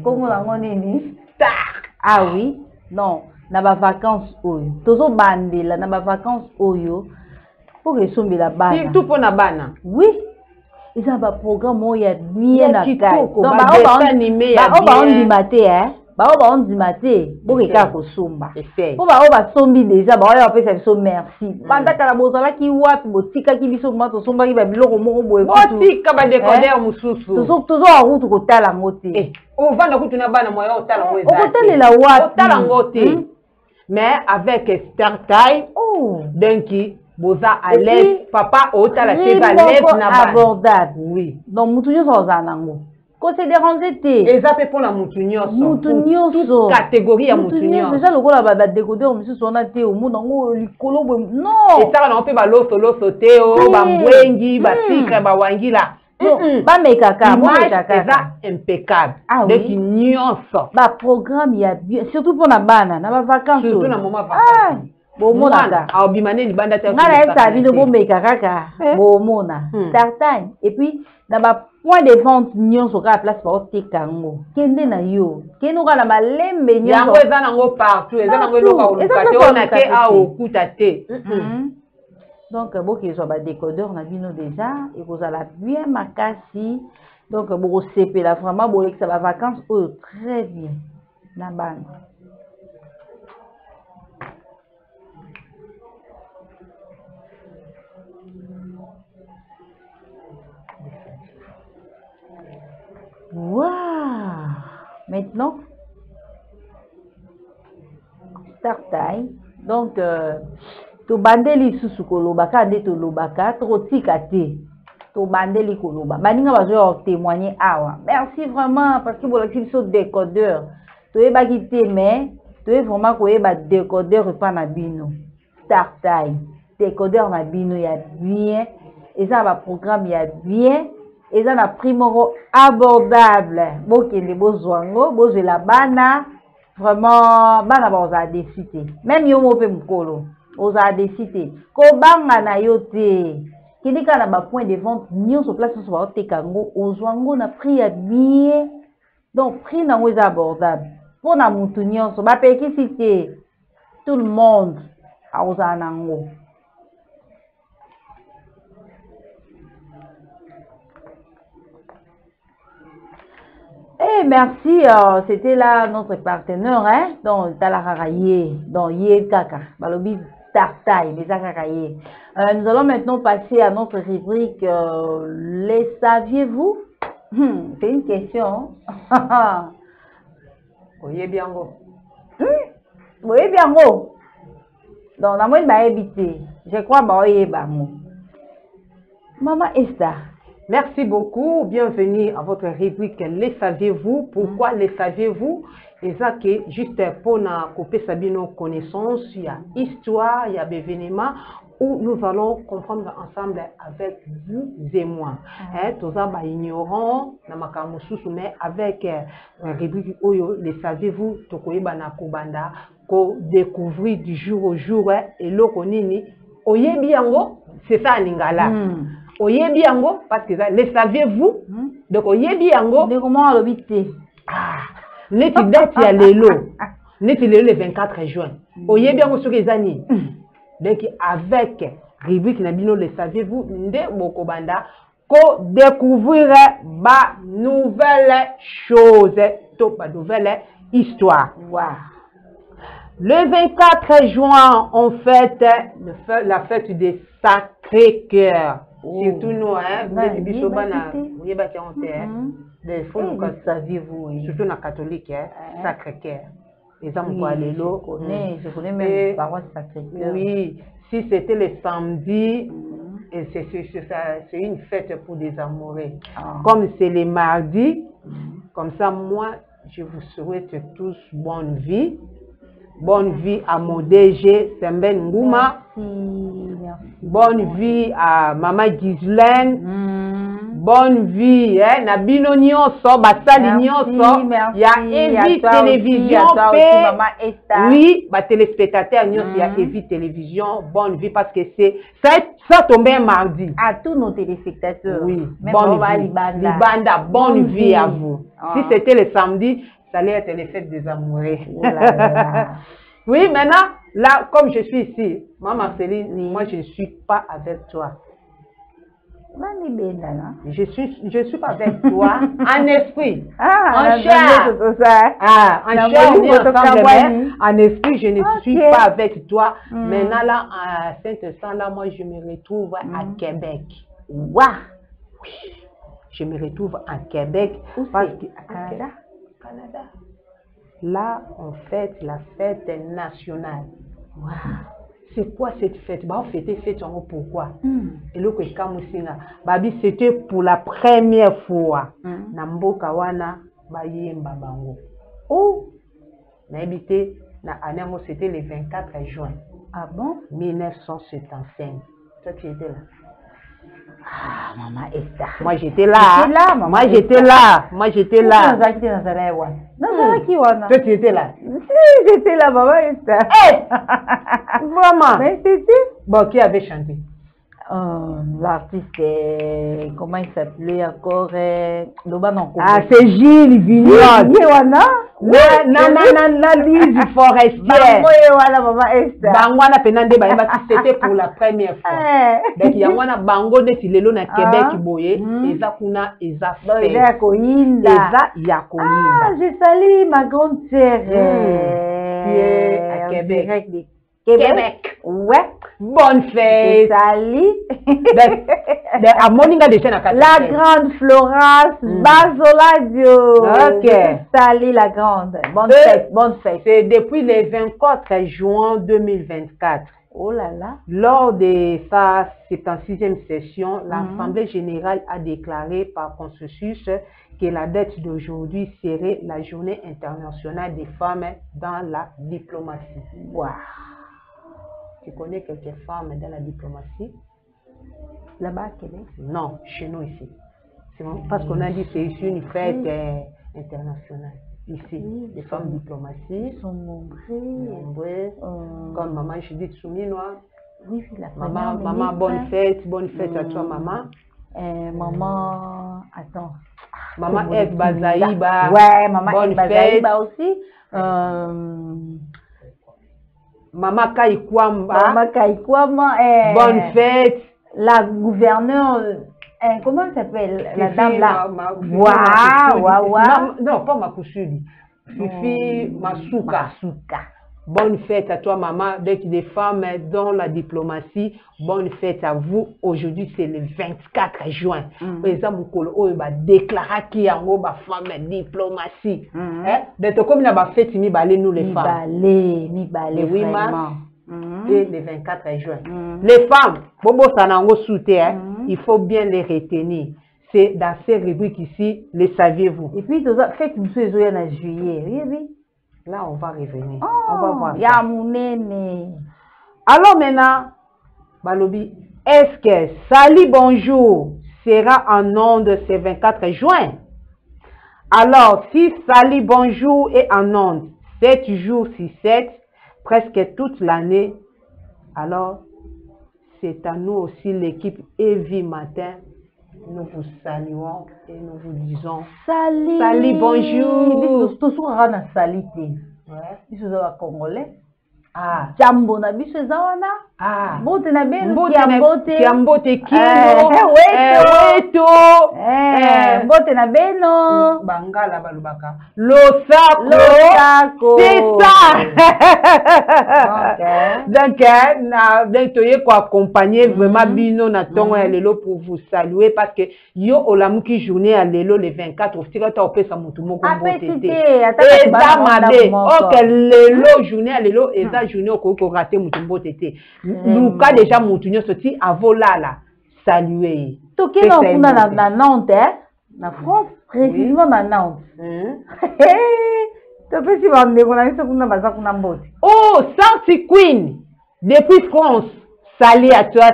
comme la nini ah oui non na ba vacances oyo tozo bandela na ba vacances oyo pour que sombe la bana surtout pour na bana oui ils ont un programme où il y a bien à faire donc on dit maté pour que ka ko somba pour ba sombi déjà ba on peut ça merci banda kala bozala ki wapi botika ki biso mato somba ki ba biloko moko boye botika ba décoder mususu toujours en route ko tala ngote on va na kutu na bana moya o tala ngo o tala la wapi o tala ngote mais avec Startime donc boza à l'aise papa o tala c'est à l'aise na abordable oui donc mutu yo za nango ko se déranger te ezape pour la mutu nyonso catégorie ya mutu nyonso déjà lokola ba décodeur musu na te o mona ngo likolo non et ça na pe ba loso te o ba mbwengi ba sikra ba wangila ba mekaka impeccable donc nyonso ba programme ya surtout pour na bana na ba vacances surtout na moment vacances bomona aobimane libanda te ngala esa bino bomeka kaka bomona certain et puis na ba point de vente nyonso ka place ba oteka ngo kende na yo keno ka na malembe nyonso yango eza nango partout eza nango loka oluka te ona ke a okuta te donc boki so ba décodeur na bino déjà et vous allez bien makasi donc boko sepela vraiment bolekisa ba vacances très bien na bana Waouh! Maintenant, start time. Donc, to bandeli susu kolobaka nde to lobaka to tikate to bandeli koloba. Baninga bazo témoigner awa. Merci vraiment parce que bolaki biso décodeur. To ebaki te mais to vraiment ko eba décodeur pa na bino. Start time. Décodeur na bino ya bien. Et ça va programme ya bien. Et ça na prix moko abordable. Bokende bozwango, bozela bana. Vraiment bana baza décider. Même yo mo pe mukolo, oza décider. Ko banga na yo te. Kindi kana ba point de vente nyonso place so ba otekango, ozwango na prix ya bien. Donc, prix nango est abordable. Pour na moutounion, so ba paye qui cité tout le monde a osa nango. Eh, merci, c'était là notre partenaire, hein, donc Talakaraye, donc Yé Kaka, Balobi Tartaï, mais Kakaye. Nous allons maintenant passer à notre rubrique, les saviez-vous? C'est une question. Oye biango. Oye biango. Donc, la moyenne va éviter. Je crois que oye bango. Maman Esther. Merci beaucoup. Bienvenue à votre rubrique Les saviez-vous? Pourquoi les saviez-vous? Et ça que juste pour na couper sabino connaissance, il y a histoire, il y a des événements où nous allons comprendre ensemble avec vous et moi. Tout ça va ignorant, mais avec rubrique Oyo, les saviez-vous? Tokoyeba na kubanda, ko découvrir du jour au jour et l'okonini. Oyebi yango, c'est ça Ningala. Oyebi yango, parce que ça, les saviez-vous? Donc oyebi yango. De comment l'habiter? Ah, neti date ya lelo. Neti lelo le 24 juin. Oyebi yango sur les années. Donc avec rubrique Nabino, les saviez-vous? Nde bokobanda ko découvrir ba nouvelle chose, to ba nouvelle histoire. Wow. Le 24 juin, on fête la fête des Sacré-Cœur. Surtout nous, hein, surtout les catholiques, Sacré-Cœur. Les hommes quoi, les lots. Je connais même paroisse Sacré-Cœur. Oui, si c'était le samedi, c'est une fête pour des amoureux. Comme c'est les mardis, comme ça, moi, je vous souhaite tous bonne vie. Bonne vie à mon DG, Semben Ngouma. Merci. Bonne vie à Maman Ghislaine. Bonne vie, hein, Nabino Nyonso, Basali Nyonso. Il y a Evi Télévision. Oui, bah, téléspectateurs Nyonso, il y a Evi Télévision. Bonne vie parce que ça tombait mardi. À tous nos téléspectateurs. Oui, même bonne vie. Libanda, bonne vie à vous. Si c'était le samedi, ça allait être les fêtes des amoureux. Oh là là. Oui, maintenant, là, comme je suis ici, Maman Céline, moi, je ne suis pas avec toi. Je suis pas avec toi en esprit. En chair. En chair, en esprit, je ne suis pas avec toi. Maintenant, là, à Saint-Eustache, là, moi, je me retrouve à Québec. Waouh! Oui, je me retrouve à Québec. Parce que Canada. Canada. Là, on fête la fête nationale. Wow. C'est quoi cette fête? Bah, on fêtait fête en haut, pourquoi? Et là, Babi, c'était pour la première fois. Namboka wana bayemba bango. Oh, n'habité na anemo, c'était le 24 juin. Ah bon? 1975. Toi, tu étais là. Ah, Maman Esther. Moi, j'étais là. Moi, j'étais là. Moi, j'étais là. Toi, tu étais là. Si, j'étais là, Maman Esther. Vraiment. Mais c'était. Bon, qui avait chanté? L'artiste, comment il s'appelait encore? Ah, c'est Gilles Vignotte. La Lise Forestière. C'était pour la première fois. Donc, il y a un bango de Tilelo na Québec boye. Eza kuna eza fait. Eza yakoyinda. Ah, je salue ma grande sœur. Qui est à Québec. Québec. Ouais. Bonne fête. Salut. La grande Florence Basoladio. Ok. Salut la grande. Bonne fête. Bonne fête. C'est depuis le 24 juin 2024. Oh là là. Lors de sa 76e session, l'Assemblée générale a déclaré par consensus que la date d'aujourd'hui serait la journée internationale des femmes dans la diplomatie. Wow. Tu connais quelques femmes dans la diplomatie? Là-bas, Québec? Non, chez nous ici. C'est parce qu'on a dit que c'est ici une fête internationale. Ici, les femmes diplomatie sont nombreuses. Comme maman Judith Souminois. Oui, la maman, bonne fête à toi, maman. Maman, attends. Maman Eve Bazaïba. Ouais, Maman Eve Bazaïba aussi. Maman Kaikwamba. Maman Kaikwamba. Bonne fête. La gouverneure. Comment elle s'appelle? La dame là. Non, pas Makusudi. Fifi Masuka. Bonne fête à toi, maman, d'être des femmes dans la diplomatie. Bonne fête à vous. Aujourd'hui, c'est le 24 juin. Président Moukolo va déclarer qu'il y a une femme diplomatie. D'être comme la fête, nous les femmes. Mi balé, oui, et le 24 juin. Les femmes, Bobo Sanango soutien, il faut bien les retenir. C'est dans ces rubriques ici, les saviez-vous. Et puis, faites une chose en juillet. Oui. Là, on va revenir. On va voir. Alors maintenant, Balobi, est-ce que Salut Bonjour sera en onde ce 24 juin? Alors, si Salut Bonjour est en onde 7 jours sur 7, presque toute l'année, alors c'est à nous aussi l'équipe Evie Matin. Nous vous saluons et nous vous disons Salut bonjour. Congolais. Jambo na biso zawana. Mbote na beno kiambote kino. Weto. Mbote na beno. Bangala balubaka. Losako. C'est ça. Donc na toye ko accompagner vraiment bino na tongo ya lelo pour vous saluer parce que yo olamuki journée ya lelo le 24 ofika ta opesa mutu moko mbote te. Eza mabe. OK lelo journée ya lelo eza journée ko rater mutu mbote te. Luka déjà mutu nyoso ti avolala saluer. Toke na kuna na Nantes na France précisément na Nantes. Oh, Santi Queen, depuis France, salut à toi,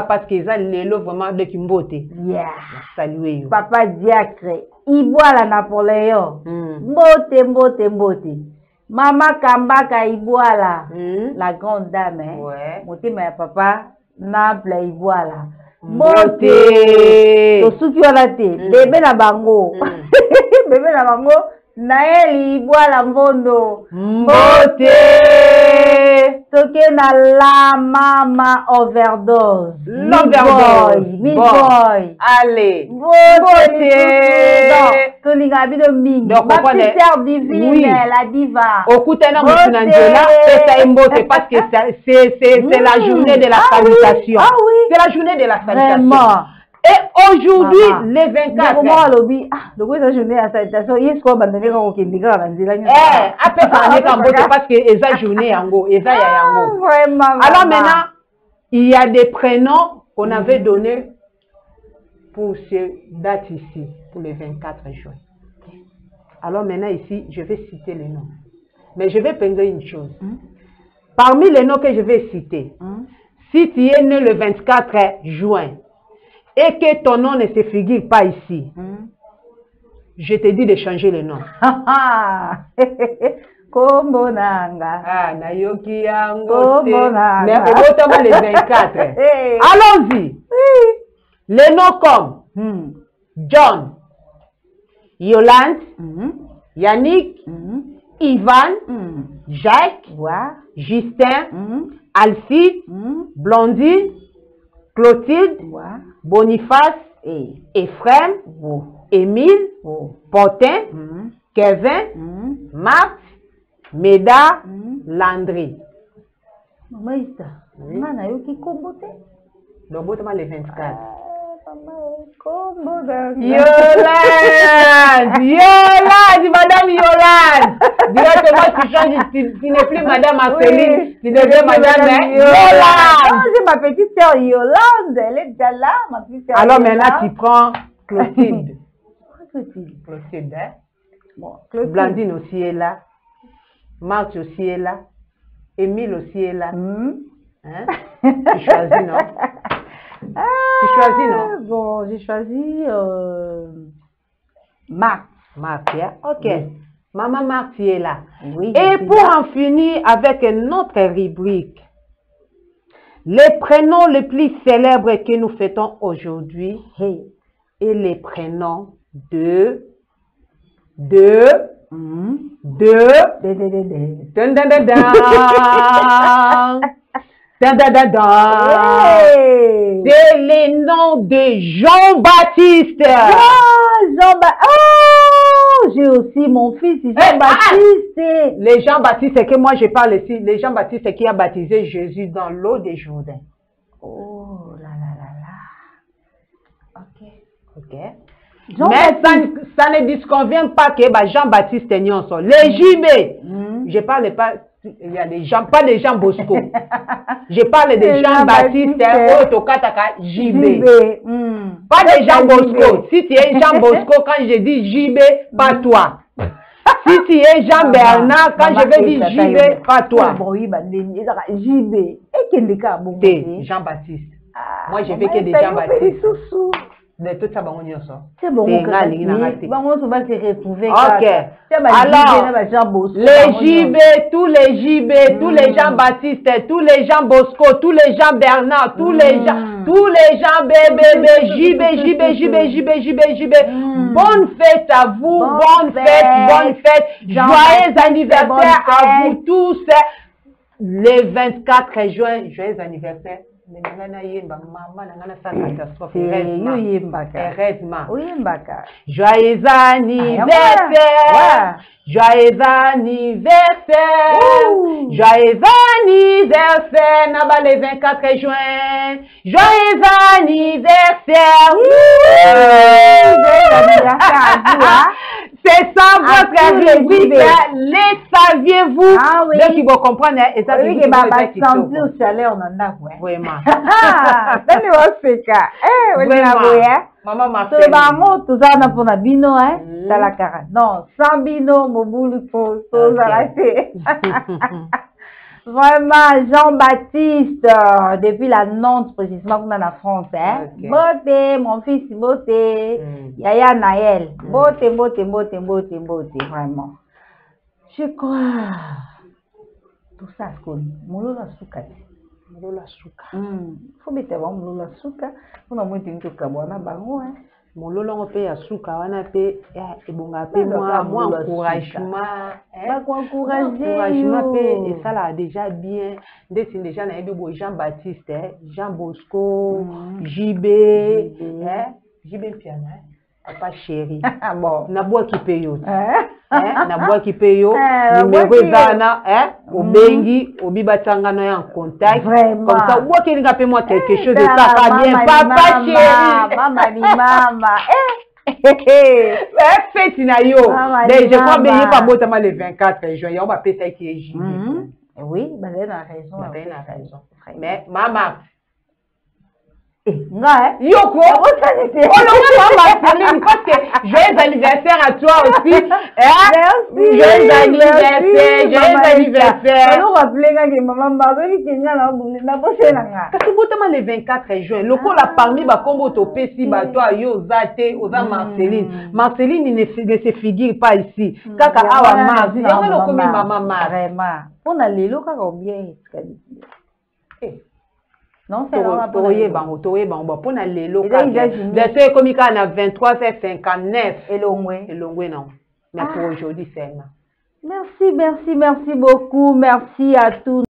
parce que ça l'élo vraiment de Kimbote. Yeah. Salut. Papa Diacre, Iboala Napoléon. Mbote. Maman Kambaka Iboala, la grande dame. Ouais. Motema papa Naples Iboala. Mbote. Tosuki wana te, bébé na bango. Bébé na bango. Naeli Iboala Mbondo Mbote toke na la mama overdose boy allez Mbote tolinga bino mingi ma petite sœur divine la diva okutana mutuna njola pesa Mbote parce que c'est la journée de la salutation. Ah oui, c'est la journée de la salutation. Vraiment. Et aujourd'hui, les 24. Parce que esa journée yango, esa ya yango. Alors maintenant, il y a des prénoms qu'on avait donnés pour ces dates ici, pour le 24 juin. Alors maintenant ici, je vais citer les noms. Mais je vais peindre une chose. Parmi les noms que je vais citer, si tu es né le 24 juin, et que ton nom ne se figure pas ici, je te dis de changer le nom. Kombo nanga. Nayoki yango. Mais au les 24. Allons-y. Les noms comme John, Yolande, Yannick, Ivan, Jacques, Justin, Alcide, Blondine, Clotilde, Boniface, Ephraim, Émile, Potin, Kevin, Marc, Méda, Landry. Donc, les 24. Yolande, madame Yolande. Directement, tu changes, tu n'es plus madame Marceline, tu deviens madame Yolande. C'est ma petite sœur Yolande, elle est déjà là, ma petite sœur. Alors maintenant, tu prends Clotilde. Clotilde, hein? Bon, Blandine aussi est là. Marc aussi est là. Émile aussi est là. Hein? Tu choisis, non? Tu choisis, non? Bon, j'ai choisi Marc. Marc, yeah? Ok. Oui. Maman Marc, tu es là. Oui, et pour en finir avec notre rubrique, les prénoms les plus célèbres que nous fêtons aujourd'hui et les prénoms 2. C'est le nom de Jean-Baptiste. Oh, j'ai aussi mon fils, Jean-Baptiste. Les Jean-Baptiste, c'est que moi je parle ici. Les Jean-Baptiste, c'est qui a baptisé Jésus dans l'eau des Jourdain. Oh là là là là. Ok. Mais ça ne disconvient pas que Jean-Baptiste est nyonso. Les JB, je parle pas, il y a des gens, pas des Jean Bosco. Je parle des Jean-Baptiste, Otokataka, JB. Pas des Jean Bosco. Si tu es Jean Bosco, quand je dis JB, pas toi. Si tu es Jean Bernard, quand je vais dire JB, pas toi. JB. T'es Jean-Baptiste. Moi, je fais que des Jean-Baptiste. De tout ça, c'est bon, on va se retrouver. Ok. Alors, les JB, tous les JB, tous les Jean-Baptiste, tous les Jean Bosco, tous les Jean Bernard, tous les Jean JB. Bonne fête à vous, bonne fête. Joyeux anniversaire à vous tous. Les 24 juin, joyeux anniversaire. Joyeux anniversaire, joyeux anniversaire, joyeux anniversaire, le 24 juin, joyeux anniversaire. C'est ça votre rubrique, les saviez-vous? Donc ils vont comprendre, et ça oui, que ma santé au salaire on en a vraiment. Maman m'a fait. Tout ça on a pour la bino hein, ça la cara. Non, sans bino mon boulot pour arrêter. Vraiment, Jean-Baptiste, depuis la Nantes, précisément, qu'on a en France, hein. Okay. Beauté, mon fils, beauté. Yaya Naël. Beauté, vraiment. Je crois. Tout ça, c'est quoi? Moulola souka. Faut mettre moulola souka. On a moins de temps que moi, on a bango, hein. Mololo on paye à souka, on a payé et bon appel moi encouragement, encouragement et ça là déjà bien. Dessine déjà na ebe Jean-Baptiste, Jean Bosco, JB, JB piano, papa chéri. Bon, na bois qui paye na bois qui paye numéro zana obengi obibatanga na en contact comme ça bois qui nga paye moi quelque chose de ça va bien papa chéri mama fête na yo mais je crois bien pas botama le 24 juin on va payer ça qui est JB. Oui bah elle a raison, mais maman Yoko, parce que joyeux anniversaire à toi aussi. Joyeux anniversaire. Parce que vous le 24 juin, le coup la parmi comme au Pessi, toi, yo Zate, Oza Marceline. Marceline ne se figure pas ici. Kaka awa Mars, il y a comme maman Mars. Vraiment. On a les locaux combien? Non, c'est pour la lélo. C'est comme il y a 23 et 59. Et non. Mais pour aujourd'hui, c'est Merci beaucoup. Merci à tous.